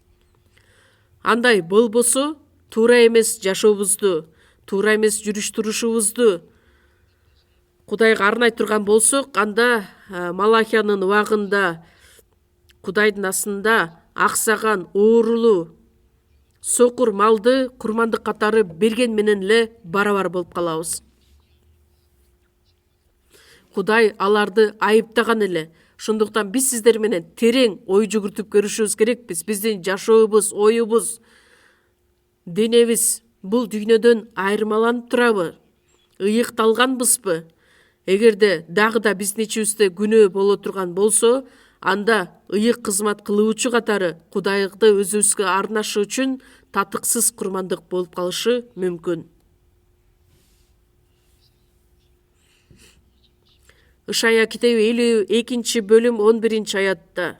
Андай болбосо, туура эмес жашообузду, туура эмес жүрүш турушубузду Кудайга арнай турган болсок, анда Малахиянын убагында Кудайдын астында аксаган, оорулуу, сокур малды курмандык катары берген менен эле барабар болуп калабыз. Кудай аларды айыптаган эле. Ошондуктан биз сиздер менен терең ой жүгүртүп көрүшүбүз керекпиз. Биздин жашообуз, оюбуз Денебиз бул дүйнөдөн айырмаланып турабы? Ыйыкталганбызбы? Эгерде дагы да биздин ичибизде күнөө боло турган болсо, анда ыйык кызмат кылуучу катары Кудайды өзүбүзгө арнашы үчүн татыксыз курмандык болуп калышы мүмкүн. Ышая китеби 52-бөлүм 11-аятта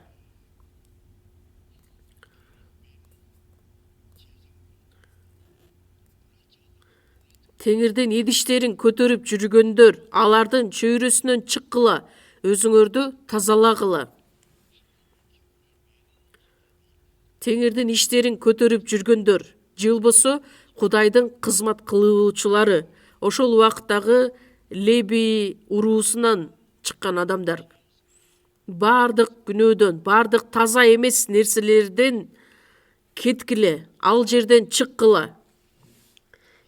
Теңирдин идиштерин көтөрүп жүргөндөр алардын чөйрөсүнөн чыккыла, өзүңөрдү тазалагыла. Теңирдин иштерин көтөрүп жүргөндөр, же болбосо Кудайдын кызмат кылуучулары, ошол убакыттагы Леби уруусунан чыккан адамдар. Бардык күнөөдөн, бардык таза эмес нерселерден кеткиле, ал жерден чыккыла.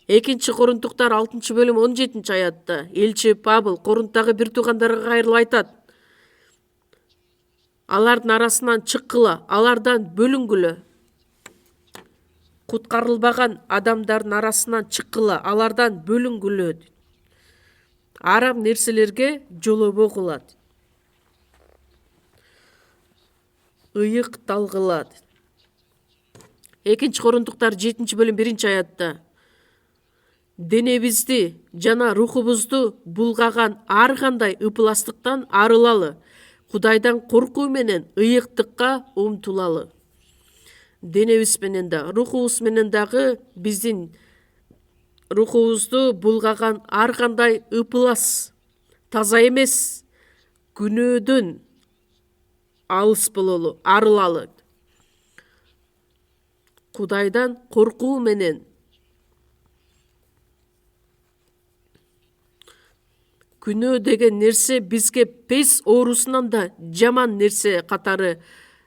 2-Корунтуктар 6-бөлүм 17-аятта элчи Павыл Корунттагы бир туугандарга кайрылып айтат: алардын арасынан чыккыла, алардан бөлүнгүлө. Куткарылбаган адамдардын арасынан чыккыла, алардан бөлүнгүлө. Арам нерселерге жолобогула. Ыйыкталгыла. 2-Корунтуктар 7-бөлүм 1-аятта денебизди жана рухубузду булгаган ар кандай ыпыластыктан арылалы, Кудайдан коркуу менен ыйыктыкка умтулалы. Денебиз менен да, рухубуз менен дагы биздин рухубузду булгаган ар кандай ыпылас, таза эмес күнөөдөн алыс бололу, арылалы. Кудайдан коркуу менен күнөө деген нерсе бизге пес оорусунан да жаман нерсе катары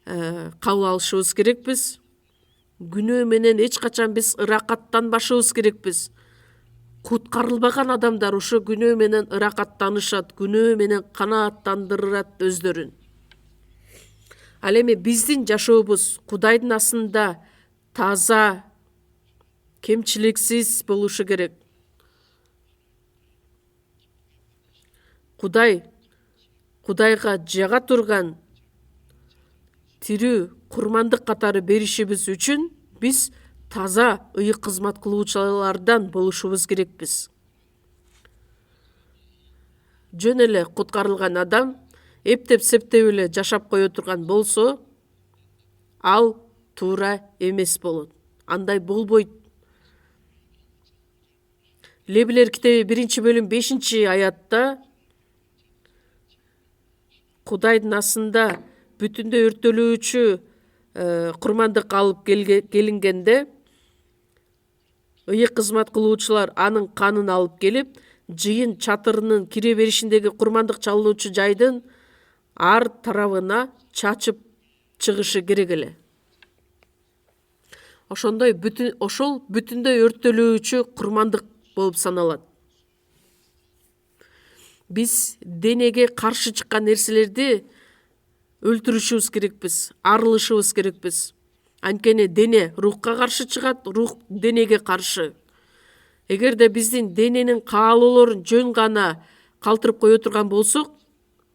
кабыл алышыбыз керекпиз. Күнөө менен эч качан биз ыракаттанбашыбыз керекпиз. Куткарылбаган адамдар ошо күнөө менен ыракаттанышат, күнөө менен канааттандырат өздөрүн. Ал эми биздин жашообуз Кудайдын астында таза, кемчиликсиз болушу керек. Кудайга жага турган тирүү курмандык катары беришибиз үчүн биз таза ыйык кызмат кылуучулардан болушубуз керекпиз. Жөн эле куткарылган адам эптеп-септеп эле жашап кое турган болсо, ал туура эмес болот. Андай болбойт. Лебилер китеби 1-бөлүм 5-аятта Кудайдын астында бүтүндөй өртөлүүчү курмандык алып келингенде, ыйык кызмат кылуучулар анын канын алып келип, жыйын чатырынын кире беришиндеги курмандык чалынуучу жайдын ар тарабына чачып чыгышы керек эле. Ошол бүтүндөй өртөлүүчү курмандык болуп саналат. Биз денеге каршы чыккан нерселерди өлтүрүшүбүз керекпиз, арылышыбыз керекпиз. Анткени дене рухка каршы чыгат, рух денеге каршы. Эгерде биздин дененин каалоолорун жөн гана калтырып кое турган болсок,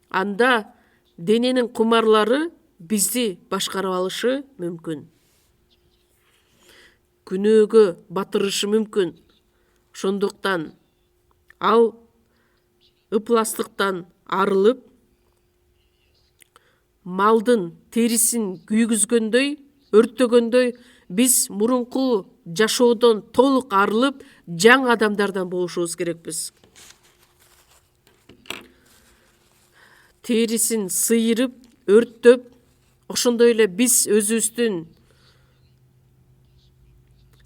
анда дененин кумарлары бизди башкарып алышы мүмкүн. Күнөөгө батырышы мүмкүн. Ошондуктан ал ыпластыктан арылып, малдын терисин күйгүзгөндөй, өрттөгөндөй, биз мурунку жашоодон толук арылып, жаңы адамдардан болушубуз керекпиз. Терисин сыйырып, өрттөп, ошондой эле биз өзүбүздүн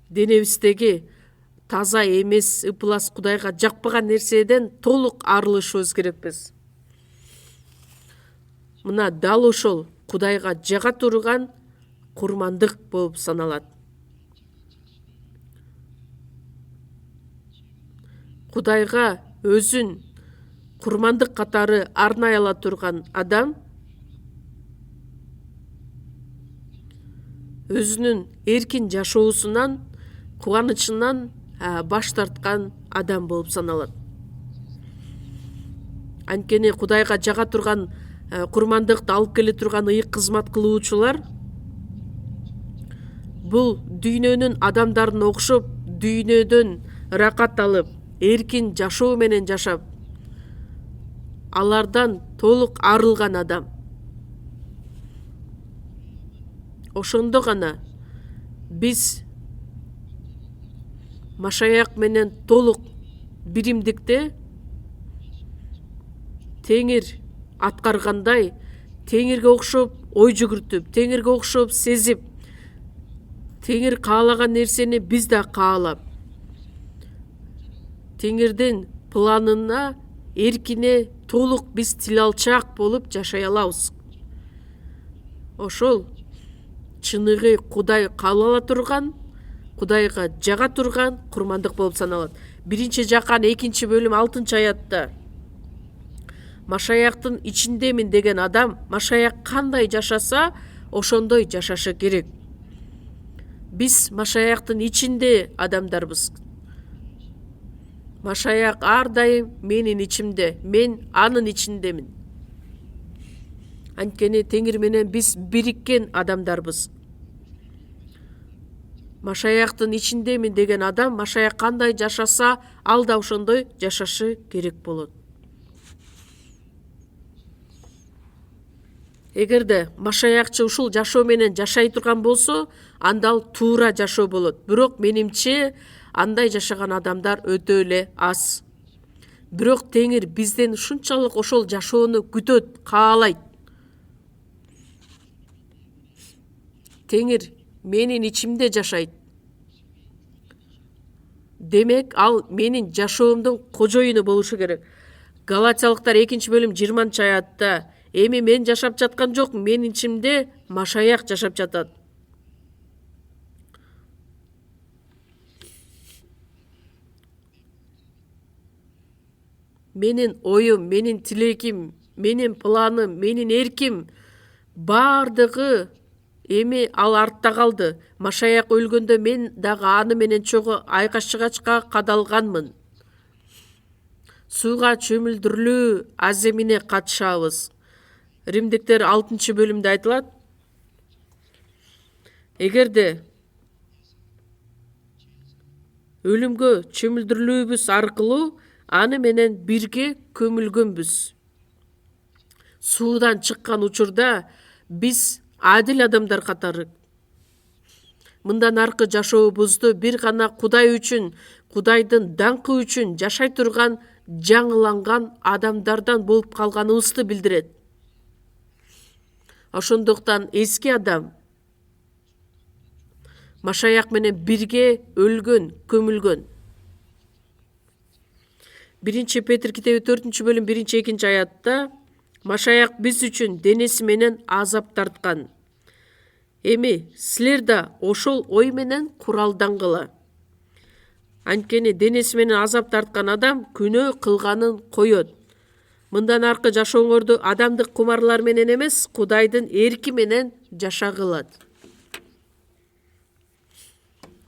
денебиздеги таза эмес, ыпылас, Кудайга жакпаган нерседен толук арылышыбыз керекпиз. Мына дал ошол Кудайга жага турган курмандык болуп саналат. Кудайга өзүн курмандык катары арнай ала турган адам өзүнүн эркин жашоосунан кубанычынан баш тарткан адам болуп саналат. Анткени Кудайга жага турган курмандыкты алып келе турган ыйык кызмат кылуучулар бул дүйнөнүн адамдарына окшоп, дүйнөдөн ыракат алып, эркин жашоо менен жашап, алардан толук арылган адам. Ошондо гана биз Машаяк менен толук биримдикте Теңир аткаргандай, Теңирге окшоп ой жүгүртүп, Теңирге окшоп сезип, Теңир каалаган нерсени биз да каалап, Теңирдин планына, эркине толук биз тил алчаак болуп жашай алабыз. Ошол чыныгы Кудай каалала турган, Кудайга жага турган курмандык болуп саналат. 1-Жакан 2-бөлүм 6-аятта Машаяктын ичиндемин деген адам Машаяк кандай жашаса, ошондой жашашы керек. Биз Машаяктын ичинде адамдарбыз. Машаяк ар дайым менин ичимде, мен анын ичиндемин. Анткени Теңир менен биз бириккен адамдарбыз. Машаяктын ичиндемин деген адам Машаяк кандай жашаса, ал да ошондой жашашы керек болот. Эгерде Машаякчы ушул жашоо менен жашай турган болсо, анда ал туура жашоо болот. Бирок менимче андай жашаган адамдар өтө эле аз. Бирок Теңир бизден ушунчалык ошол жашоону күтөт, каалайт. Теңир менин ичимде жашайт. Демек, ал менин жашоомдун кожоюну болушу керек. Галатиялыктар 2-бөлүм 20-аятта эми мен жашап жаткан жок, менин ичимде Машаяк жашап жатат. Менин оюм, менин тилегим, менин планым, менин эрким бардыгы эми ал артта калды. Машаяк өлгөндө мен дагы аны менен чогуу айкаш-чыгачка кадалганмын. Сууга чөмүлдүрүлүү аземине катышабыз. Римдиктер 6-бөлүмдө айтылат. Эгерде өлүмгө чөмүлдүрүлүүбүз аркылуу аны менен бирге көмүлгөнбүз. Суудан чыккан учурда биз адил адамдар катары. Мындан аркы жашообузду бир гана Кудай үчүн, Кудайдын даңкы үчүн жашай турган жаңыланган адамдардан болуп калганыбызды билдирет. Ошондуктан эски адам Машаяк менен бирге өлгөн, көмүлгөн. 1-Петр китеби 4-бөлүм 1-2-аятта Машаяк биз үчүн денеси менен азап тарткан. Эми силер да ошол ой менен куралдангыла. Анткени денеси менен азап тарткан адам күнөө кылганын коет. Мындан аркы жашооңорду адамдык кумарлар менен эмес, Кудайдын эрки менен жашагылат.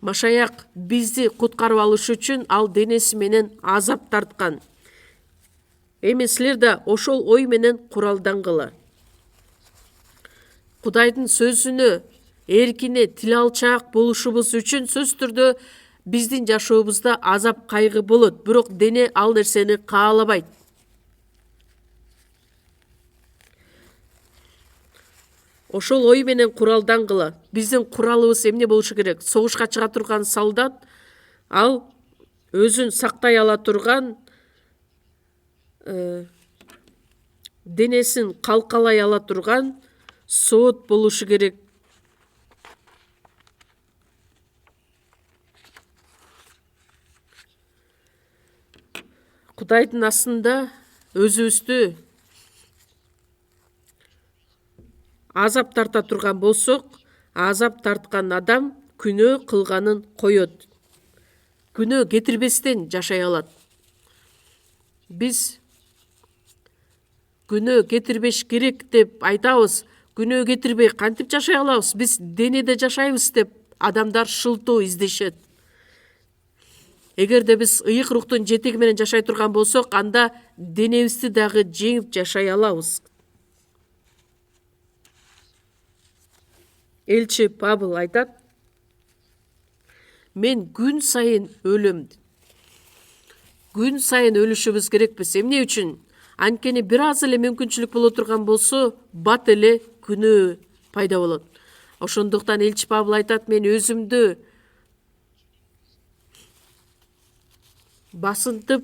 Машаяк бизди куткарып алыш үчүн ал денеси менен азап тарткан. Эми силер да ошол ой менен куралдангыла. Кудайдын сөзүнө, эркине тил алчаак болушубуз үчүн сөз түрдө биздин жашообузда азап кайгы болот, бирок дене ал нерсени каалабайт. Ошол ой менен куралдангыла. Биздин куралыбыз эмне болушу керек? Согушка чыга турган солдат, ал өзүн сактай ала турган, денесин калкалай ала турган соот болушу керек. Кудайдын астында өзүбүздү азап тарта турган болсок, азап тарткан адам күнөө кылганын коет. Күнөө кетирбестен жашай алат. Биз күнөө кетирбеш керек деп айтабыз. Күнөө кетирбей кантип жашай алабыз? Биз денеде жашайбыз деп адамдар шылтоо издешет. Эгерде биз ыйык рухтун жетеги менен жашай турган болсок, анда денебизди дагы жеңип жашай алабыз. Элчи Павыл айтат: мен күн сайын өлөм. Күн сайын өлүшүбүз керекпиз. Эмне үчүн? Анткени бир аз эле мүмкүнчүлүк боло турган болсо, бат эле күнөө пайда болот. Ошондуктан элчи Павыл айтат: мен өзүмдү басынтып,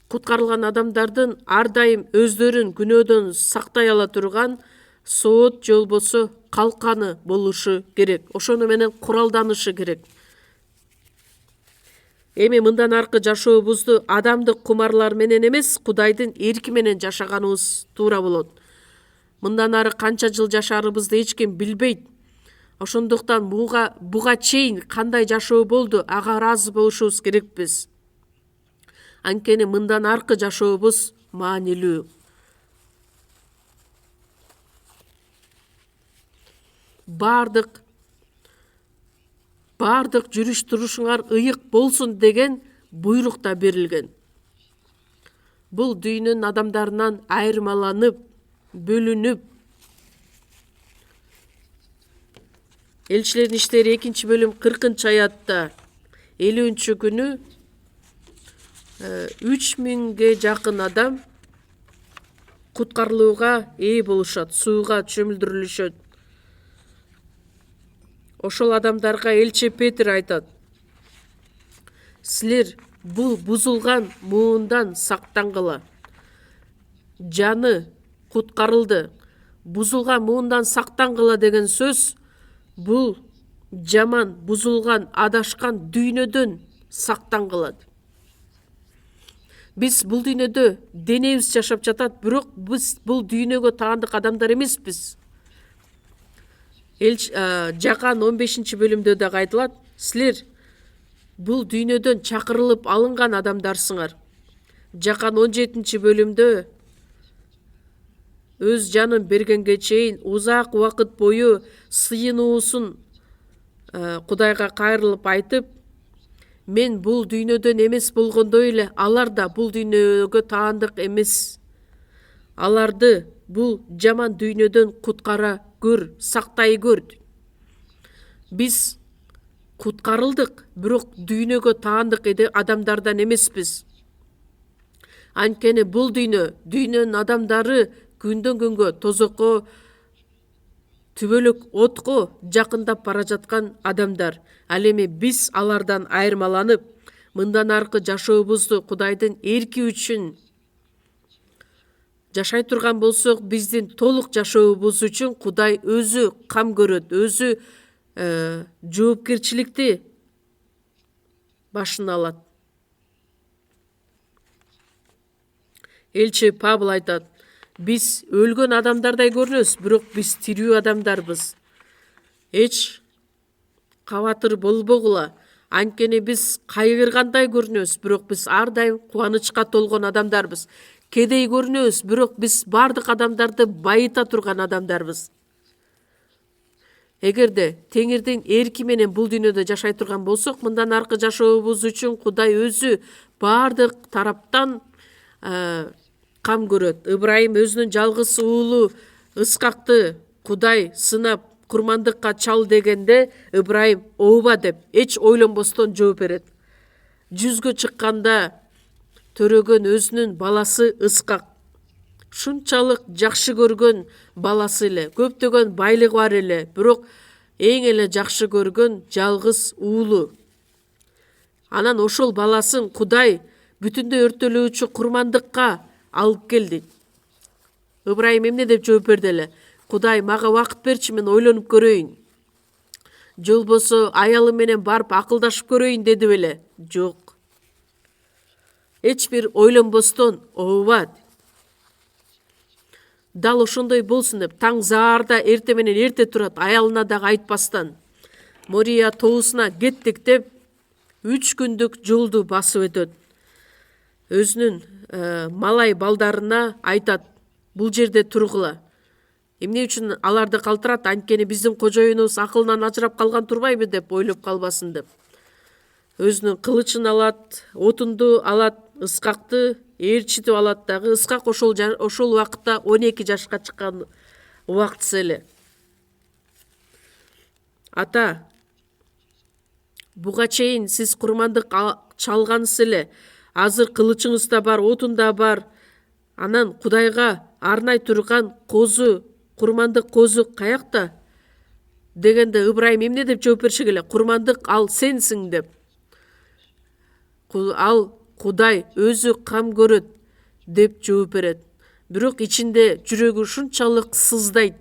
куткарылган адамдардын ар дайым өздөрүн күнөөдөн сактай ала турган соот же болбосо калканы болушу керек. Ошону менен куралданышы керек. Эми мындан аркы жашообузду адамдык кумарлар менен эмес, Кудайдын эрки менен жашаганыбыз туура болот. Мындан ары канча жыл жашарыбызды эч ким билбейт. Ошондуктан буга чейин кандай жашоо болду, ага ыраазы болушубуз керекпиз. Анткени мындан аркы жашообуз маанилүү. Бардык жүрүш турушуңар ыйык болсун деген буйрук да берилген. Бул дүйнөнүн адамдарынан айырмаланып, бөлүнүп, Элчилердин иштери 2-бөлүм 40-аятта 50-күнү 3000ге жакын адам куткарылууга ээ болушат, сууга чөмүлдүрүлүшөт. Ошол адамдарга элчи Петр айтат: силер бул бузулган муундан сактангыла. Жаны куткарылды. Бузулган муундан сактангыла деген сөз бул жаман, бузулган, адашкан дүйнөдөн сактангыла. Биз бул дүйнөдө денебиз жашап жатат, бирок биз бул дүйнөгө таандык адамдар эмеспиз. Жакан 15-бөлүмдө дагы айтылат: силер бул дүйнөдөн чакырылып алынган адамдарсыңар. Жакан 17-бөлүмдө өз жанын бергенге чейин узак убакыт бою сыйынуусун Кудайга кайрылып айтып: мен бул дүйнөдөн эмес болгондой эле алар да бул дүйнөгө таандык эмес. Аларды бул жаман дүйнөдөн куткара көр, сактай көр. Биз куткарылдык, бирок дүйнөгө таандык адамдардан эмеспиз. Анткени бул дүйнөнүн адамдары күндөн күнгө тозокко, түбөлүк отко жакындап бара жаткан адамдар. Ал эми биз алардан айырмаланып, мындан аркы жашообузду Кудайдын эрки үчүн жашай турган болсок, биздин толук жашообуз үчүн Кудай өзү кам көрөт, өзү жоопкерчиликти башына алат. Элчи Павыл айтат: биз өлгөн адамдардай көрүнөбүз, бирок биз тирүү адамдарбыз. Эч кабатыр болбогула. Анткени биз кайгыргандай көрүнөбүз, бирок биз ар дайым кубанычка толгон адамдарбыз. Кедей көрүнөбүз, бирок биз бардык адамдарды байыта турган адамдарбыз. Эгерде Теңирдин эрки менен бул дүйнөдө жашай турган болсок, мындан аркы жашообуз үчүн Кудай өзү бардык тараптан кам көрөт. Ыбрайым өзүнүн жалгыз уулу Ыскакты Кудай сынап курмандыкка чал дегенде, Ыбрайым ооба деп эч ойлонбостон жооп берет. 100гө чыкканда төрөгөн өзүнүн баласы Ыскак, шунчалык жакшы көргөн баласы эле, көптөгөн байлыгы бар эле, бирок эң эле жакшы көргөн жалгыз уулу. Анан ошол баласын Кудай бүтүндөй өртөлүүчү курмандыкка алып келди. Ыбрайым эмне деп жооп берди эле: Кудай, мага убакыт берчи, мен ойлонуп көрөйүн. Же болбосо аялым менен барып акылдашып көрөйүн деди беле? Жок. Эч бир ойлонбостон ооба. Дал ошондой болсун деп таң заарда эрте менен эрте турат, аялына дагы айтпастан. Мория тоосуна кеттик деп 3 күндүк жолду басып өтөт. Өзүнүн малай балдарына айтат: бул жерде тургула. Эмне үчүн аларды калтырат? Анткени биздин кожоюнубуз акылынан ажырап калган турбайбы деп ойлоп калбасын деп. Өзүнүн кылычын алат, отунду алат, Ыскакты ээрчитип алат дагы. Ыскак ошол убакытта 12 жашка чыккан убактысы эле. Ата, буга чейин сиз курмандык чалгансыз эле. Азыр кылычыңыз да бар, отун да бар. Анан Кудайга арнай турган козу, курмандык козу каякта? Дегенде Ыбрайым эмне деп жооп бериши керек? Курмандык ал сенсиң деп. Ал Кудай өзү кам көрөт деп жооп берет. Бирок ичинде жүрөгү ушунчалык сыздайт.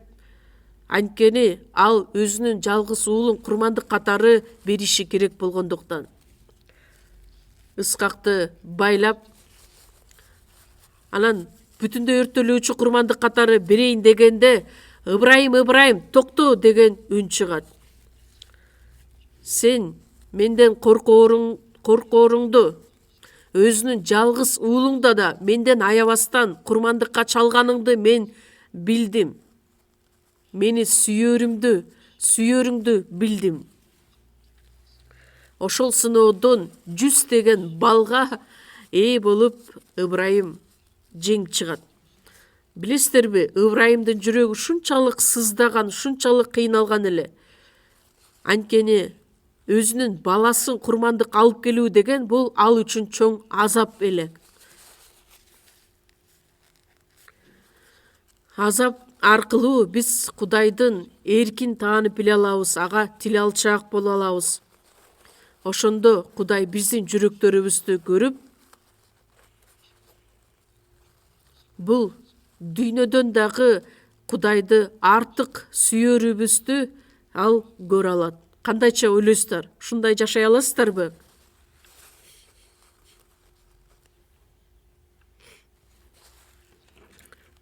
Анткени ал өзүнүн жалгыз уулун курмандык катары бериши керек болгондуктан. Ыскакты байлап, анан бүтүндөй өрттөлүүчү курмандык катары берейин дегенде, Ыбрайым, токто деген үн чыгат. Сен менден коркооруңду, өзүнүн жалгыз уулуңда да менден аябастан курмандыкка чалганыңды мен билдим. Мени сүйөрүңдү билдим. Ошол сыноодон 100 деген балга ээ болуп Ыбрайым жеңип чыгат. Билесиздерби, Ыбрайымдын жүрөгү ушунчалык сыздаган, ушунчалык кыйналган эле. Анткени өзүнүн баласын курмандык алып келүү деген бул ал үчүн чоң азап эле. Азап аркылуу биз Кудайдын эркин таанып биле алабыз, ага тил алчаак боло алабыз. Ошондо Кудай биздин жүрөктөрүбүздү көрүп, бул дүйнөдөн дагы Кудайды артык сүйөрүбүздү ал көрө алат. Кандайча ойлойсуздар? Ушундай жашай аласыздарбы?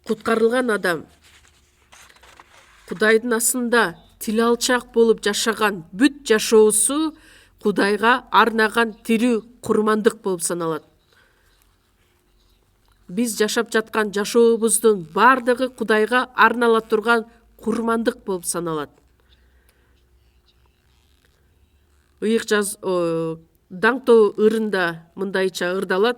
Куткарылган адам Кудайдын астында тил алчаак болуп жашаган бүт жашоосу Кудайга арнаган тирүү курмандык болуп саналат. Биз жашап жаткан жашообуздун бардыгы Кудайга арнала турган курмандык болуп саналат. Даңтоо ырында мындайча ырдалат: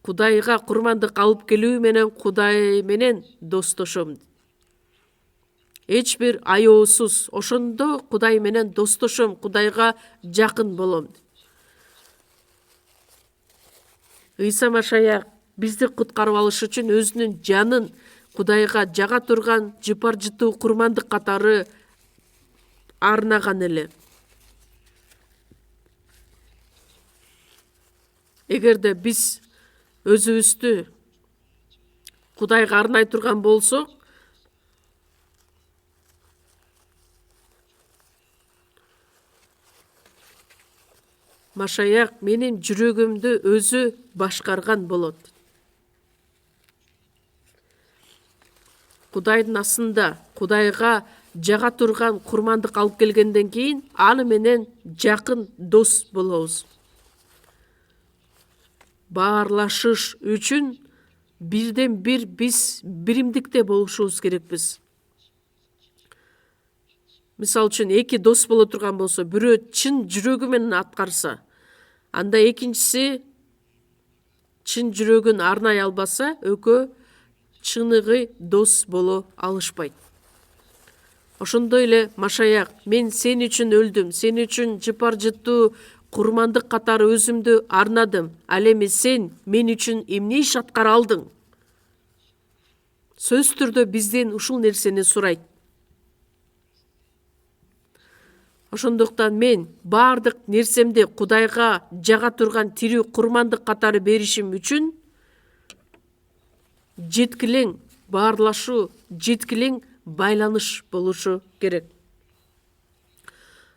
Кудайга курмандык алып келүү менен Кудай менен достошом. Эч бир аеосуз ошондо Кудай менен достошом, Кудайга жакын болом. Ыйса Машаяк бизди куткарып алыш үчүн өзүнүн жанын Кудайга жага турган жыпар жытуу курмандык катары арнаган эле. Эгерде биз өзүбүздү Кудайга арнай турган болсок, Машаяк менин жүрөгүмдү өзү башкарган болот. Кудайдын астында Кудайга жага турган курмандык алып келгенден кийин аны менен жакын дос болобуз. Баарлашыш үчүн бирден бир биз биримдикте болушубуз керекпиз. Мисалы үчүн 2 дос боло турган болсо, бирөө чын жүрөгү менен аткарса, анда экинчиси чын жүрөгүн арнай албаса, экөө чыныгы дос боло алышпайт. Ошондой эле Машаяк: мен сен үчүн өлдүм, сен үчүн жыпар жытуу курмандык катары өзүмдү арнадым. Ал эми сен мен үчүн эмне иш аткара алдың? Сөзсүз түрдө бизден ушул нерсени сурайт. Ошондуктан мен бардык нерсемди Кудайга жага турган тирүү курмандык катары беришим үчүн жеткилең баарлашуу, жеткилең байланыш болушу керек.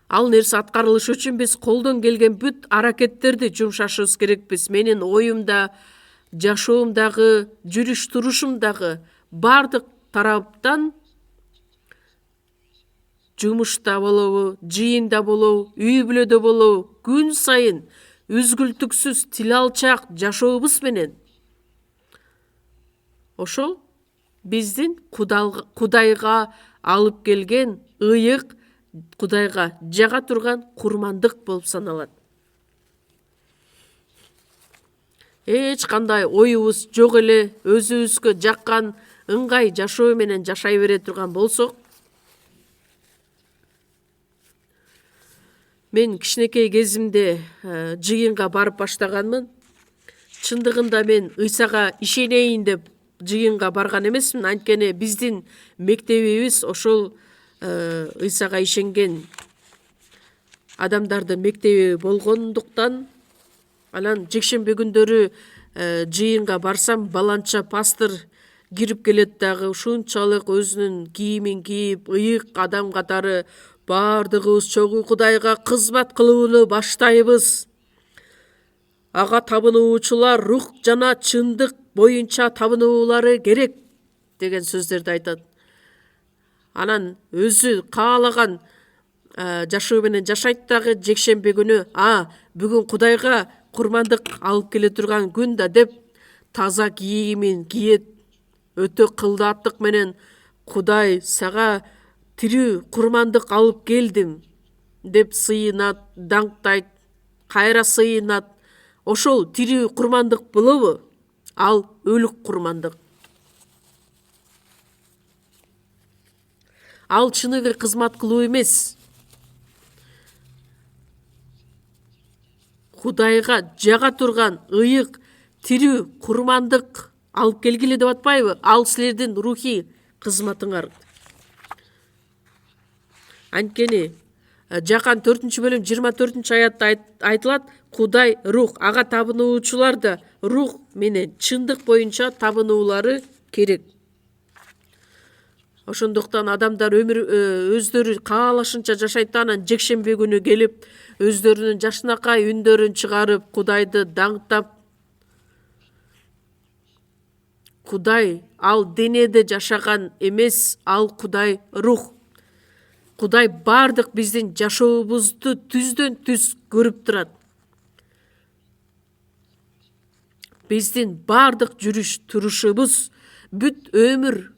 Ал нерсе аткарылыш үчүн биз колдон келген бүт аракеттерди жумшашыбыз керекпиз. Менин оюмда, жашоомдагы, жүрүш турушумдагы бардык тараптан, жумушта болобу, жыйында болобу, үй бүлөдө болобу, күн сайын үзгүлтүксүз тил алчаак жашообуз менен ошол биздин Кудайга алып келген ыйык, Кудайга жага турган курмандык болуп саналат. Эч кандай оюбуз жок эле өзүбүзгө жаккан ыңгай жашоо менен жашай бере турган болсок, мен кичинекей кезимде жыйынга барып баштаганмын. Чындыгында мен Ыйсага ишенейин деп жыйынга барган эмесмин. Анткени биздин мектебибиз ошол Ыйсага ишенген адамдардын мектеби болгондуктан, анан жекшемби күндөрү жыйынга барсам, баланча пастор кирип келет дагы ушунчалык өзүнүн кийимин кийип, ыйык адам катары баардыгыбыз чогуу Кудайга кызмат кылууну баштайбыз. Ага табынуучулар рух жана чындык боюнча табынуулары керек деген сөздөрдү айтат. Анан өзү каалаган жашоо менен жашайт дагы. Жекшемби күнү бүгүн Кудайга курмандык алып келе турган күн да деп таза кийимин кийет, өтө кылдаттык менен Кудай сага тирүү курмандык алып келдим деп сыйынат, даңктайт, кайра сыйынат. Ошол тирүү курмандык болобу? Ал өлүк курмандык. Ал чыныгы кызмат кылуу эмес. Кудайга жага турган ыйык, тирүү курмандык алып келгиле деп атпайбы? Ал силердин рухий кызматыңар. Анткени Жакан 4-бөлүм 24-аятта айтылат: Кудай рух, ага табынуучулар да рух менен чындык боюнча табынуулары керек. Ошондуктан адамдар өздөрү каалашынча жашайт, анан жекшемби күнү келип, өздөрүнүн жашынакай үндөрүн чыгарып, Кудайды даңктап, Кудай ал денеде жашаган эмес, ал Кудай рух. Кудай бардык биздин жашообузду түздөн түз көрүп турат. Биздин бардык жүрүш турушубуз, бүт өмүр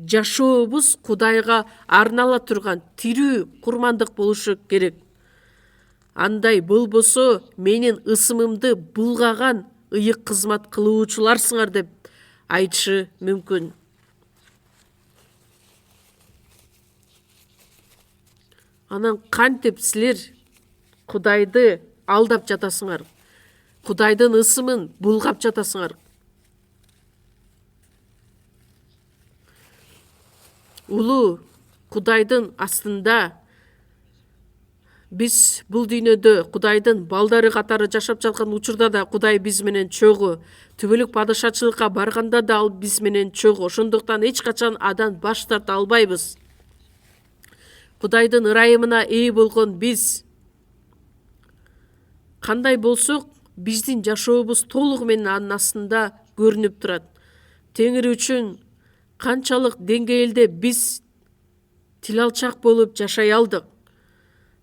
жашообуз Кудайга арнала турган тирүү курмандык болушу керек. Андай болбосо, менин ысымымды булгаган ыйык кызмат кылуучуларсыңар деп айтышы мүмкүн. Анан кантип силер Кудайды алдап жатасыңар? Кудайдын ысымын булгап жатасыңар. Улуу Кудайдын астында биз бул дүйнөдө Кудайдын балдары катары жашап жаткан учурда да Кудай биз менен чогуу. Түбөлүк падышачылыкка барганда да ал биз менен чогуу. Ошондуктан эч качан адан баш тарта албайбыз. Кудайдын ырайымына ээ болгон биз кандай болсок, биздин жашообуз толугу менен анын астында көрүнүп турат. Теңир үчүн канчалык деңгээлде биз тил алчак болуп жашай алдык.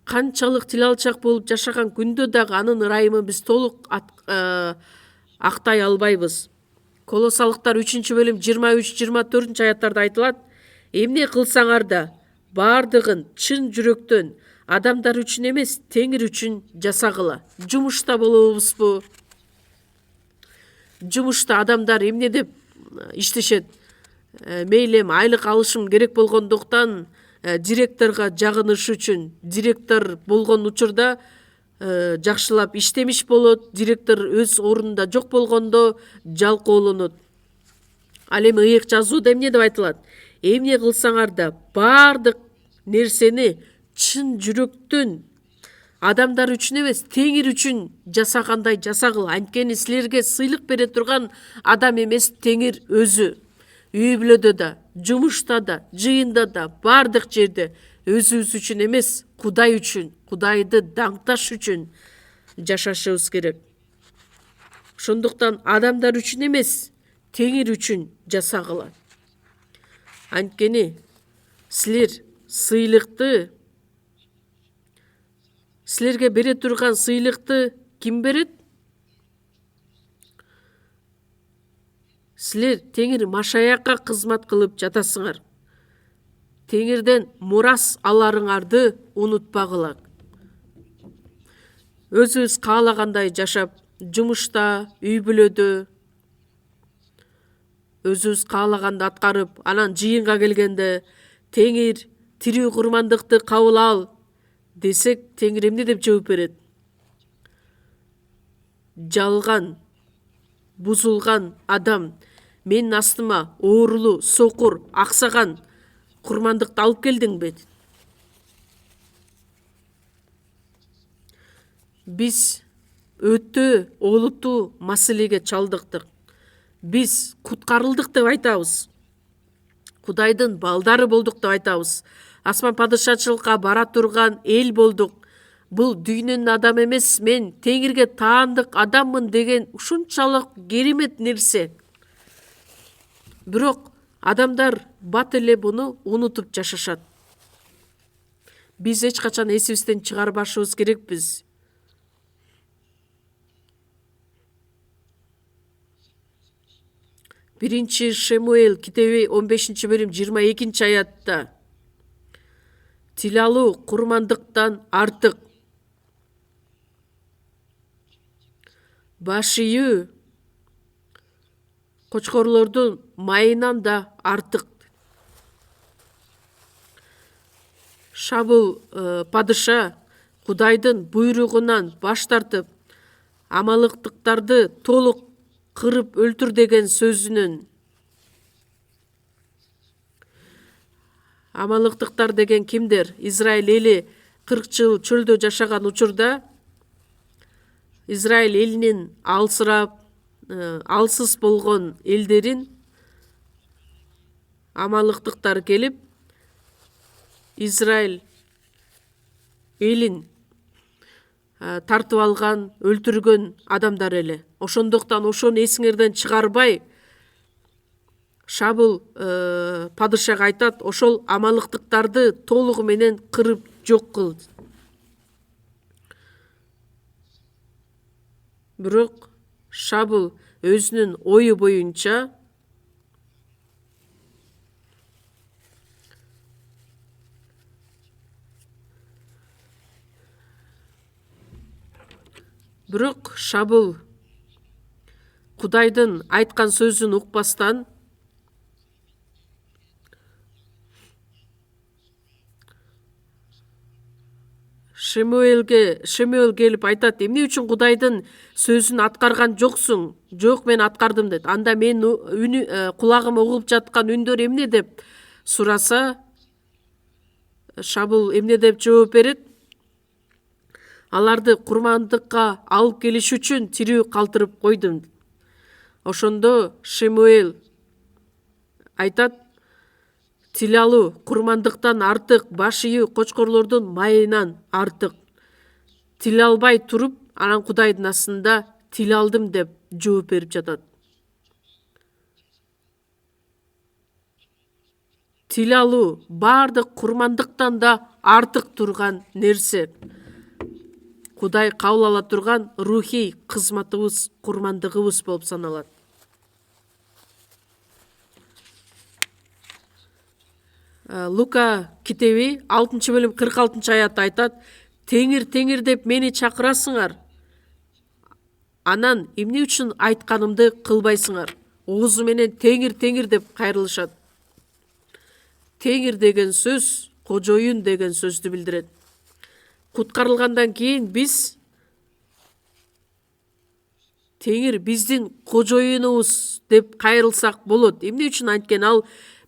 Канчалык тил алчак болуп жашаган күндө дагы анын ырайымын биз толук актай албайбыз. Колосалыктар 3-бөлүм 23-24 айтылат: Эмне кылсаңар да бардыгын чын жүрөктөн, адамдар үчүн эмес, Теңир үчүн жасагыла. Жумушта болобузбу? Жумушта адамдар эмне деп иштешет? Мейлем айлык алышым керек болгондуктан директорго жагыныш үчүн, директор болгон учурда жакшылап иштемиш болот, директор өз ордунда жок болгондо жалкоолонот. Ал эми ыйык жазууда эмне деп айтылат? Эмне кылсаңар да бардык нерсени чын жүрөктөн, адамдар үчүн эмес, Теңир үчүн жасагандай жасагыла. Анткени силерге сыйлык бере турган адам эмес, Теңир өзү. Үй бүлөдө да, жумушта да, жыйында да, бардык жерде өзүбүз үчүн эмес, Кудай үчүн, Кудайды даңкташ үчүн жашашыбыз керек. Ошондуктан адамдар үчүн эмес, Теңир үчүн жасагыла. Анткени силер сыйлыкты, силерге бере турган сыйлыкты ким берет? Силер теңир машаякка кызмат кылып жатасыңар. Теңирден мурас аларыңарды унутпагыла. Өзүбүз каалагандай жашап, жумушта, үй бүлөдө өзүбүз каалаганды аткарып, анан жыйынга келгенде теңир тирүү курмандыкты кабыл ал десек, теңир эмне деп жооп берет? Жалган, бузулган адам менин астыма оорулуу, сокур, аксаган курмандыкты алып келдиңби? Биз өтө олуттуу маселеге чалдыктык. Биз куткарылдык деп айтабыз. Кудайдын балдары болдук деп айтабыз. Асман падышачылыкка бара турган эл болдук. Бул дүйнөнүн адамы эмес, мен теңирге таандык адаммын деген ушунчалык керемет нерсе. Бирок адамдар бат эле буну унутуп жашашат. Биз эч качан эсибизден чыгарбашыбыз керекпиз. Биринчи Шемуэл китеби 15-бөлүм 22-аятта тил алуу курмандыктан артык, баш ийүү кочкорлордун майынан да артык. Шабыл падыша Кудайдын буйругунан баш тартып, амалыктыктарды толук кырып өлтүр деген сөзүнөн. Амалыктыктар деген кимдер? Израиль эли 40 жыл чөлдө жашаган учурда Израиль элинин алсырап, алсыз болгон элдерин амалыктыктар келип, Израиль элин тартып алган, өлтүргөн адамдар эле. Ошондуктан ошону эсиңерден чыгарбай, Шабыл падышага айтат, ошол амалыктыктарды толугу менен кырып жок кыл. Бирок Шабыл өзүнүн ою боюнча Кудайдын айткан сөзүн укпастан Шемуэл келип айтат, эмне үчүн Кудайдын сөзүн аткарган жоксуң? Жок, мен аткардым дейт. Анда менин кулагым угуп жаткан үндөр эмне деп сураса, Шабыл эмне деп жооп берет? Аларды курмандыкка алып келиш үчүн тирүү калтырып койдум. Ошондо Шемуэл айтат, тил алуу курмандыктан артык, баш ийүү кочкорлордун майынан артык. Тил албай туруп, анан Кудайдын астында тил алдым деп жооп берип жатат. Тил алуу баардык курмандыктан да артык турган нерсе. Кудай кабыл ала турган рухий кызматыбыз, курмандыгыбыз болуп саналат. Лука китеби 6-бөлүм 46-аятта айтат, теңир деп мени чакырасыңар, анан эмне үчүн айтканымды кылбайсыңар? Оозу менен теңир деп кайрылышат. Теңир деген сөз кожоюн деген сөздү билдирет. Куткарылгандан кийин биз теңир биздин кожоюнубуз деп кайрылсак болот. Эмне үчүн? Анткени ал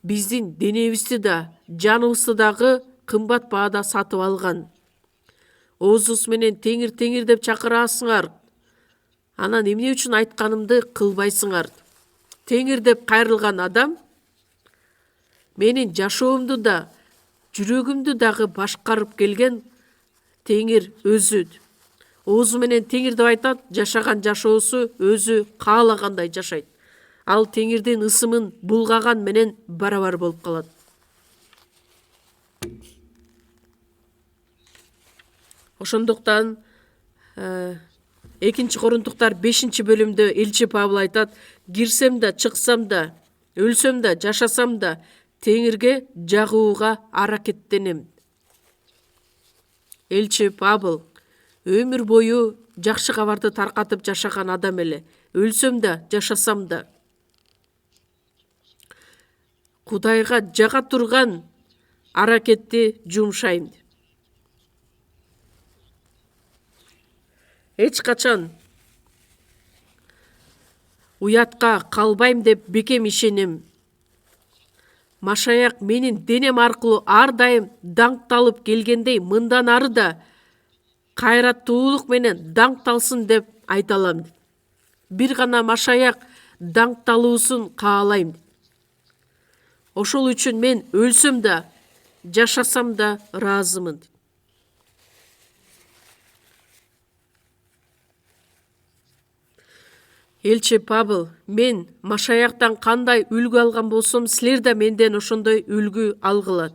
биздин денебизди да, жаныбызды дагы кымбат баада сатып алган. Оозубуз менен теңир деп чакырасыңар, анан эмне үчүн айтканымды кылбайсыңар? Теңир деп кайрылган адам менин жашоомду да, жүрөгүмдү дагы башкарып келген теңир өзү. Оозу менен теңир деп айтат, жашаган жашоосу өзү каалагандай жашайт. Ал теңирдин ысымын булгаган менен барабар болуп калат. Ошондуктан Экинчи Корунтуктар 5-бөлүмдө элчи Павыл айтат: кирсем да, чыксам да, өлсөм да, жашасам да Теңирге жагууга аракеттенем. Элчи Павыл өмүр бою жакшы кабарды таркатып жашаган адам эле. Өлсөм да, жашасам да Кудайга жага турган аракетти жумшайм. Эч качан уятка калбайм деп бекем ишенем. Машаяк менин денем аркылуу ар дайым даңкталып келгендей, мындан ары да кайраттуулук менен даңкталсын деп айта алам. Бир гана Машаяк даңкталуусун каалайм. Ошол үчүн мен өлсөм да, жашасам да ыраазымын. Элчи Павыл: мен Машаяктан кандай үлгү алган болсом, силер да менден ошондой үлгү алгыла.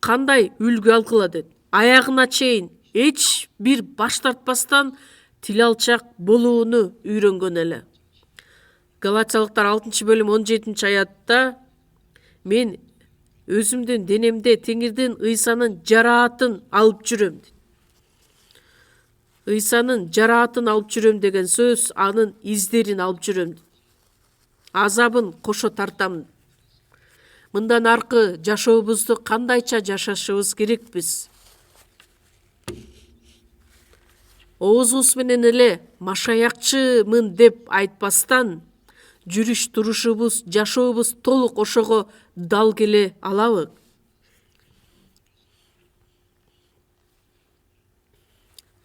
Кандай үлгү алгыла дейт? Аягына чейин эч бир баш тартпастан тил алчак болууну үйрөнгөн эле. Галатиялыктар 6-бөлүм 17-аятта: мен өзүмдүн денемде Теңирдин Ыйсанын жараатын алып жүрөм. Ыйсанын жараатын алып жүрөм деген сөз, анын издерин алып жүрөм. Азабын кошо тартам. Мындан аркы жашообузду кандайча жашашыбыз керекпиз? Оозубуз менен эле Машаякчымын деп айтпастан, жүрүш турушубуз, жашообуз толук ошого дал келе алабы?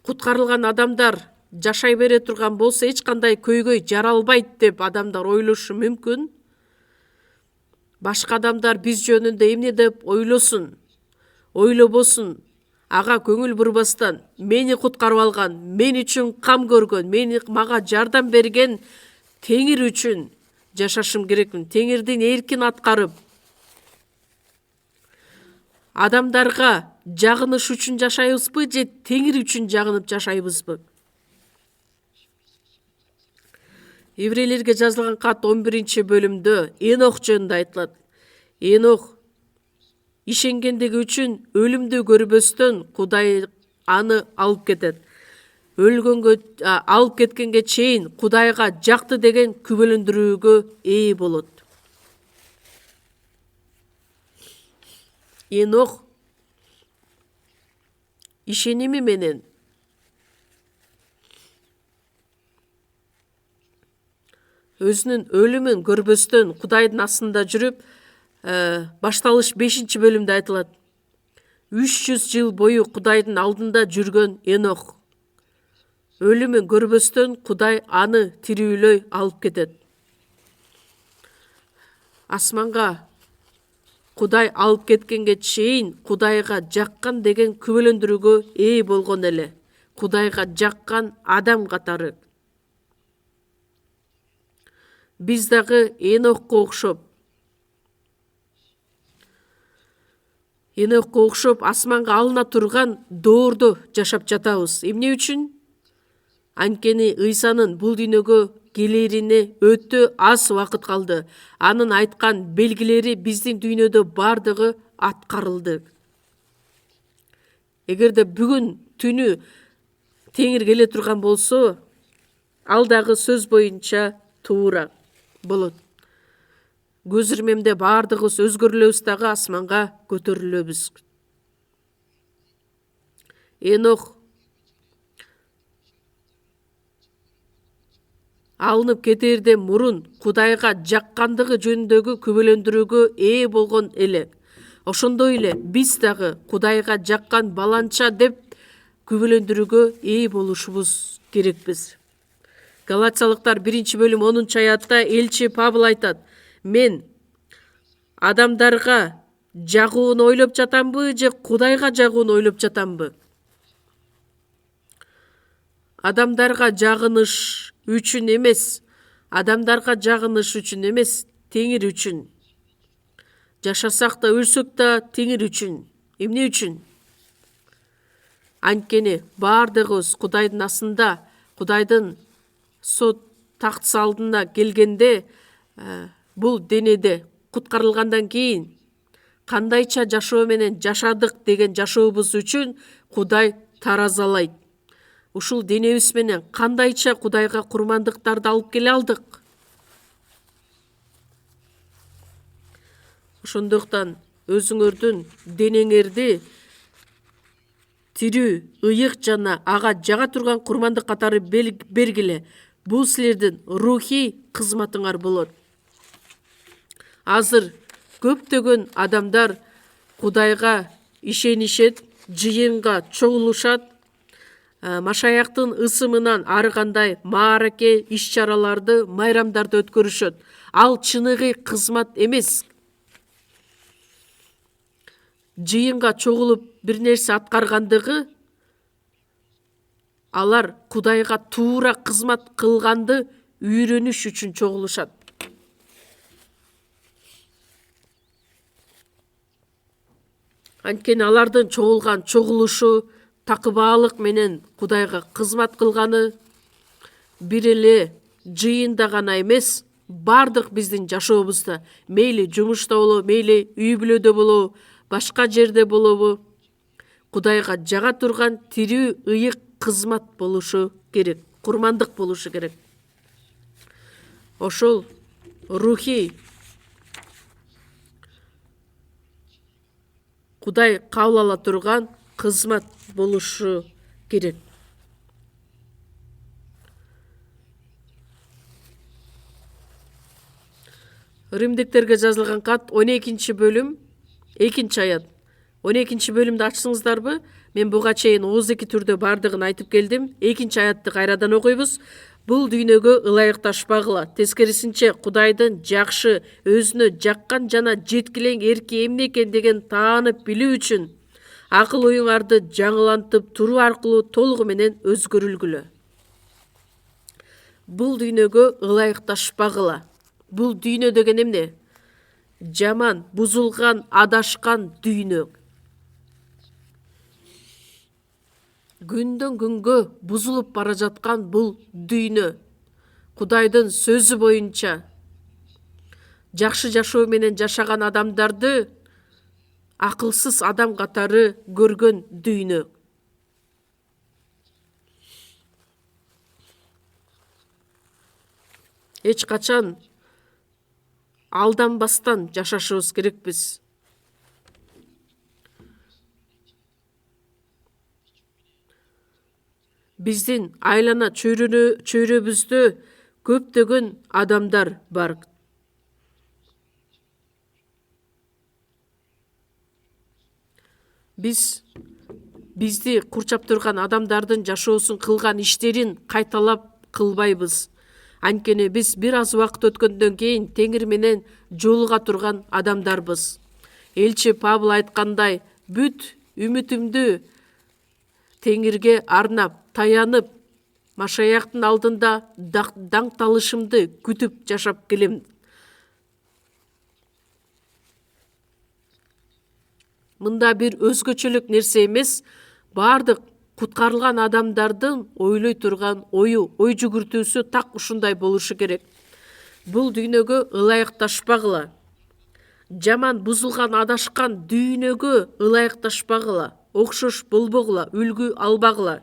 Куткарылган адамдар жашай бере турган болсо эч кандай көйгөй жаралбайт деп адамдар ойлошу мүмкүн. Башка адамдар биз жөнүндө эмне деп ойлосун, ойлобосун, ага көңүл бурбастан, мени куткарып алган, мен үчүн кам көргөн, мага жардам берген Теңир үчүн жашашым керекмин. Теңирдин эркин аткарып, адамдарга жагыныш үчүн жашайбызбы же Теңир үчүн жагынып жашайбызбы? Еврейлерге жазылган кат 11-бөлүмдө Энох жөнүндө айтылат. Энох ишенгендиги үчүн өлүмдү көрбөстөн Кудай аны алып кетет. Өлгөнгө алып кеткенге чейин Кудайга жакты деген күбөлөндүрүүгө ээ болот. Энох ишеними менен өзүнүн өлүмүн көрбөстөн Кудайдын астында жүрүп, башталыш 5-бөлүмдө айтылат. 300 жыл бою Кудайдын алдында жүргөн Энох. Өлүмүн көрбөстөн Кудай аны тирүүлөй алып кетет. Асманга Кудай алып кеткенге чейин Кудайга жаккан деген күбөлөндүрүүгө ээ болгон эле. Кудайга жаккан адам катары. Биз дагы Энохко окшоп асманга алына турган доордо жашап жатабыз. Эмне үчүн? Анткени Ыйсанын бул дүйнөгө келерине өтө аз убакыт калды. Анын айткан белгилери биздин дүйнөдө бардыгы аткарылды. Эгерде бүгүн түнү Теңир келе турган болсо, ал дагы сөз боюнча туура болот. Көз ирмемде бардыгыбыз өзгөрүлөбүз дагы асманга көтөрүлөбүз. Энох алынып кетээрден мурун Кудайга жаккандыгы жөнүндөгү күбөлөндүрүүгө ээ болгон эле. Ошондой эле биз дагы Кудайга жаккан баланча деп күбөлөндүрүүгө ээ болушубуз керекпиз. Галатиялыктар 1-бөлүм 10-аятта элчи Павыл айтат: мен адамдарга жагууну ойлоп жатамбы же Кудайга жагууну ойлоп жатамбы? Адамдарга жагыныш үчүн эмес, Теңир үчүн. Жашасак да, өлсөк да Теңир үчүн. Эмне үчүн? Анткени бардыгыбыз Кудайдын астында, Кудайдын сот тактысы алдына келгенде, бул денеде куткарылгандан кийин кандайча жашоо менен жашадык деген жашообуз үчүн Кудай таразалайт. Ушул денебиз менен кандайча Кудайга курмандыктарды алып келе алдык. Ошондуктан өзүңөрдүн денеңерди тирүү, ыйык жана ага жага турган курмандык катары бергиле. Бул силердин рухий кызматыңар болот. Азыр көптөгөн адамдар Кудайга ишенишет, жыйынга чогулушат, Машаяктын ысымынан ары кандай маараке, иш-чараларды, майрамдарды өткөрүшөт. Ал чыныгы кызмат эмес. Жыйынга чогулуп бир нерсе аткаргандыгы алар Кудайга туура кызмат кылганды үйрөнүш үчүн чогулушат. Анткени алардын чогулган чогулушу такыбаалык менен Кудайга кызмат кылганы бир эле жыйында гана эмес, бардык биздин жашообузда, мейли жумушта болобу, мейли үй бүлөдө болобу, башка жерде болобу, Кудайга жага турган тирүү, ыйык кызмат болушу керек, курмандык болушу керек. Ошол рухий Кудай кабыл ала турган кызмат болушу керек. Римдиктерге жазылган кат 12-бөлүм 2-аят. 12-бөлүмдү ачсаңыздарбы? Мен буга чейин ооздуки түрдө бардыгын айтып келдим. 2-аятты кайрадан окуйбуз. Бул дүйнөгө ылайыкташпагыла. Тескерисинче Кудайдын жакшы, өзүнө жаккан жана жеткилең эрки эмне экендигин таанып билүү үчүн акыл оюңарды жаңылантып туруу аркылуу толугу менен өзгөрүлгүлө. Бул дүйнөгө ылайыкташпагыла. Бул дүйнө деген эмне? Жаман, бузулган, адашкан дүйнө. Күндөн күнгө бузулуп бара жаткан бул дүйнө. Кудайдын сөзү боюнча жакшы жашоо менен жашаган адамдарды акылсыз адам катары көргөн дүйнө. Эч качан алданбастан жашашыбыз керекпиз. Биздин айлана чөйрөбүздө көптөгөн адамдар бар. Бизди курчап турган адамдардын жашоосун, кылган иштерин кайталап кылбайбыз. Анткени биз бир аз убакыт өткөндөн кийин Теңир менен жолуга турган адамдарбыз. Элчи Павыл айткандай, бүт үмүтүмдү Теңирге арнап, таянып, Машаяктын алдында даңкталышымды күтүп жашап келем. Мында бир өзгөчөлүк нерсе эмес, бардык куткарылган адамдардын ойлой турган ой жүгүртүүсү так ушундай болушу керек. Бул дүйнөгө ылайыкташпагыла. Жаман, бузулган, адашкан дүйнөгө ылайыкташпагыла. Окшош болбогула, үлгү албагыла.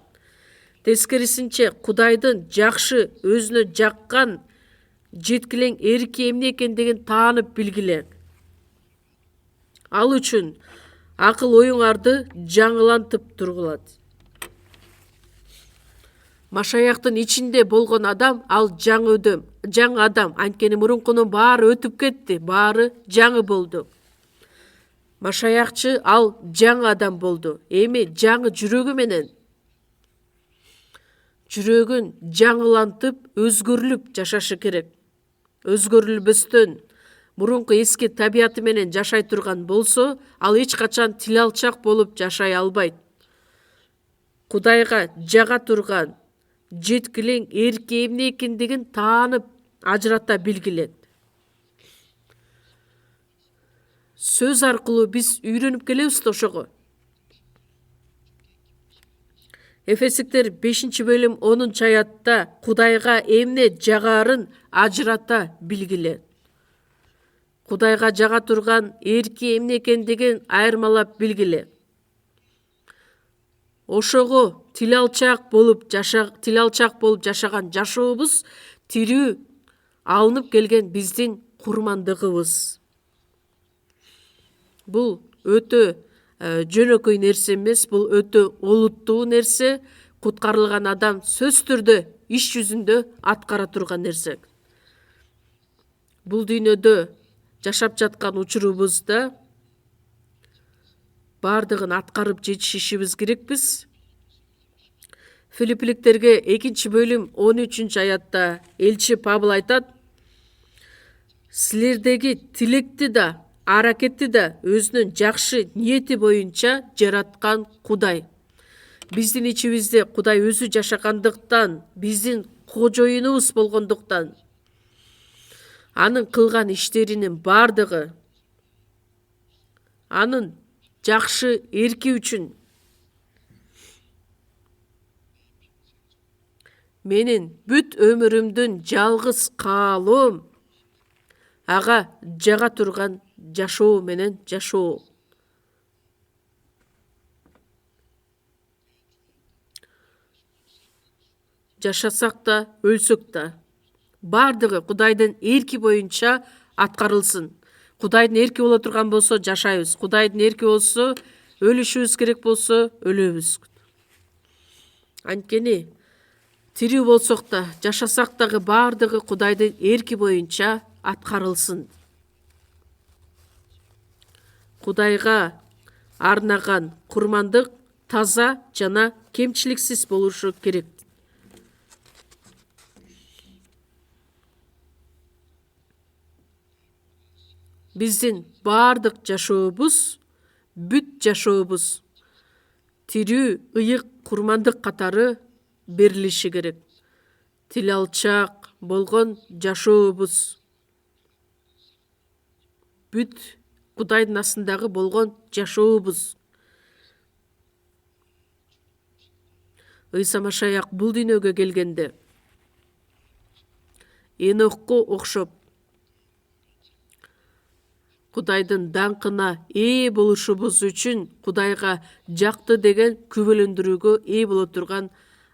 Тескерисинче Кудайдын жакшы, өзүнө жаккан, жеткилең эрки эмне экендигин таанып билгиле. Ал үчүн акыл оюңарды жаңылантып тургулат. Машаяктын ичинде болгон адам, ал жаңы адам. Анткени мурункунун баары өтүп кетти, баары жаңы болду. Машаякчы ал жаңы адам болду. Эми жаңы жүрөгү менен жүрөгүн жаңылантып, өзгөрүлүп жашашы керек. Өзгөрүлбөстөн мурунку эски табияты менен жашай турган болсо, ал эч качан тил алчак болуп жашай албайт. Кудайга жага турган жеткилең эрки эмне экендигин таанып, ажырата билгилет. Сөз аркылуу биз үйрөнүп келебиз да ошого. Эфесиктер 5-бөлүм 10-аятта Кудайга эмне жагарын ажырата билгиле. Кудайга жага турган эрки эмне экендигин айырмалап билгиле. Ошого тилалчак болуп жашаган жашообуз тирүү алынып келген биздин курмандыгыбыз. Бул өтө жөнөкөй нерсе эмес, бул өтө олуттуу нерсе. Куткарылган адам сөз түрдө иш жүзүндө аткара турган нерсе. Бул дүйнөдө жашап жаткан учурубузда бардыгын аткарып жетишишибиз керекпиз. Филиппиликтерге 2-бөлүм 13-аятта элчи Павыл айтат: силердеги тилекти да, аракетти да өзүнүн жакшы ниети боюнча жараткан Кудай. Биздин ичибизде Кудай өзү жашагандыктан, биздин кожоюнубуз болгондуктан, анын кылган иштеринин бардыгы анын жакшы эрки үчүн. Менин бүт өмүрүмдүн жалгыз каалоом ага жага турган жашоо менен жашоо. Жашасак да, өлсөк да, бардыгы Кудайдын эрки боюнча аткарылсын. Кудайдын эрки боло турган болсо жашайбыз. Кудайдын эрки болсо өлүшүбүз керек болсо өлөбүз. Анткени тирүү болсок да, жашасак дагы бардыгы Кудайдын эрки боюнча аткарылсын. Кудайга арнаган курмандык таза жана кемчиликсиз болушу керек. Биздин бардык жашообуз, бүт жашообуз тирүү ыйык курмандык катары берилиши керек. Тил алчак болгон жашообуз, бүт Кудайдын астындагы болгон жашообуз. Ыйса Машаяк бул дүйнөгө келгенде Энохко окшоп Кудайдын даңкына ээ болушубуз үчүн Кудайга жакты деген күбөлөндүрүүгө ээ боло турган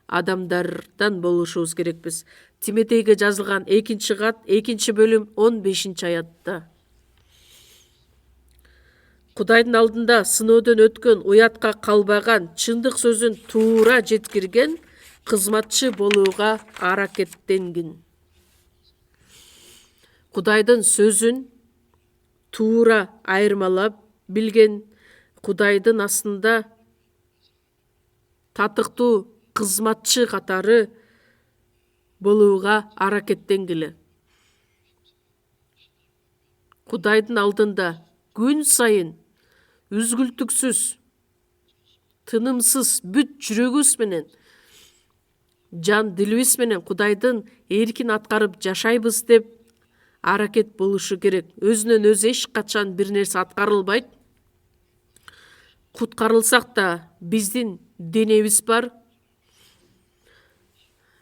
адамдардан болушубуз керекпиз. Тимотейге жазылган 2-кат 2-бөлүм 15-аятта. Кудайдын алдында сыноодон өткөн, уятка калбаган, чындык сөзүн туура жеткирген кызматчы болууга аракеттенгин. Кудайдын сөзүн туура айырмалап билген, Кудайдын астында татыктуу кызматчы катары болууга аракеттенгиле. Кудайдын алдында күн сайын үзгүлтүксүз, тынымсыз бүт жүрөгүбүз менен, жан дилибиз менен Кудайдын эркин аткарып жашайбыз деп аракет болушу керек. Өзүнөн өзү эч качан бир нерсе аткарылбайт. Куткарылсак да биздин денебиз бар.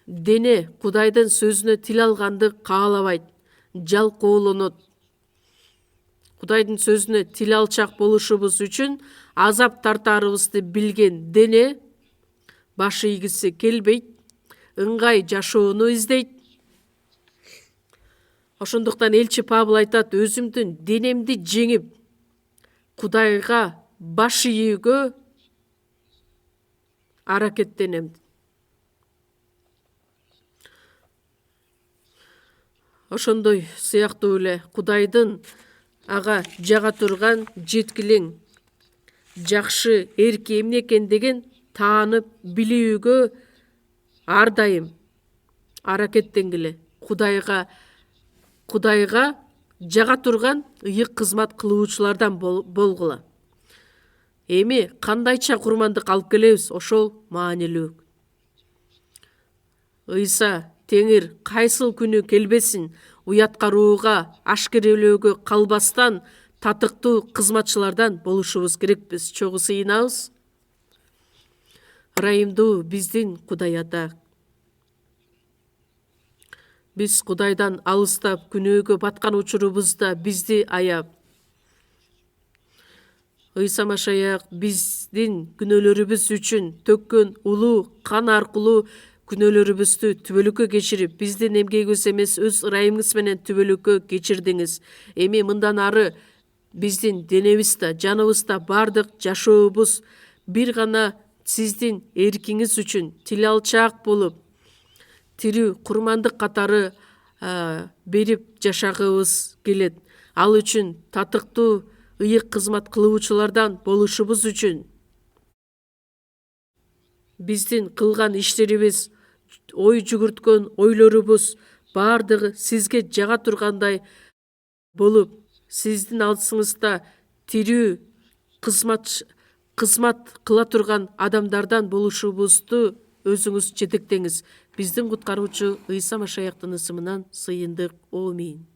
Дене Кудайдын сөзүнө тил алганды каалабайт, жалкоолонот. Кудайдын сөзүнө тил алчак болушубуз үчүн азап тартаарыбызды билген дене баш ийгиси келбейт, ыңгай жашоону издейт. Ошондуктан элчи Павыл айтат: өзүмдүн денемди жеңип, Кудайга баш ийүүгө аракеттенем. Ошондой сыяктуу эле Кудайдын ага жага турган жеткилең, жакшы эрки эмне экендигин таанып билүүгө ар дайым аракеттенгиле. Кудайга жага турган ыйык кызмат кылуучулардан болгула. Эми кандайча курмандык алып келебиз, ошол маанилүү. Ыйса Теңир кайсыл күнү келбесин, уяткарууга, ашкерелөөгө калбастан татыктуу кызматчылардан болушубуз керекпиз. Чогуу сыйынабыз. ырайымдуу биздин Кудай Ата. Биз Кудайдан алыстап, күнөөгө баткан учурубузда бизди аяп, Ыйса Машаяк биздин күнөөлөрүбүз үчүн төккөн улуу кан аркылуу күнөөлөрүбүздү түбөлүккө кечирип, биздин эмгегибиз эмес өз ырайымыңыз менен түбөлүккө кечирдиңиз. Эми мындан ары биздин денебизде, жаныбызда бардык жашообуз бир гана сиздин эркиңиз үчүн тил алчаак болуп, тирүү курмандык катары берип жашагыбыз келет. Ал үчүн татыктуу ыйык кызмат кылуучулардан болушубуз үчүн биздин кылган иштерибиз, ой жүгүрткөн ойлорубуз бардыгы сизге жага тургандай болуп, сиздин алдыңызда тирүү кызмат кыла турган адамдардан болушубузду өзүңүз жетектеңиз. Биздин куткаруучу Ыйса Машаяктын ысымынан сыйындык. Аминь.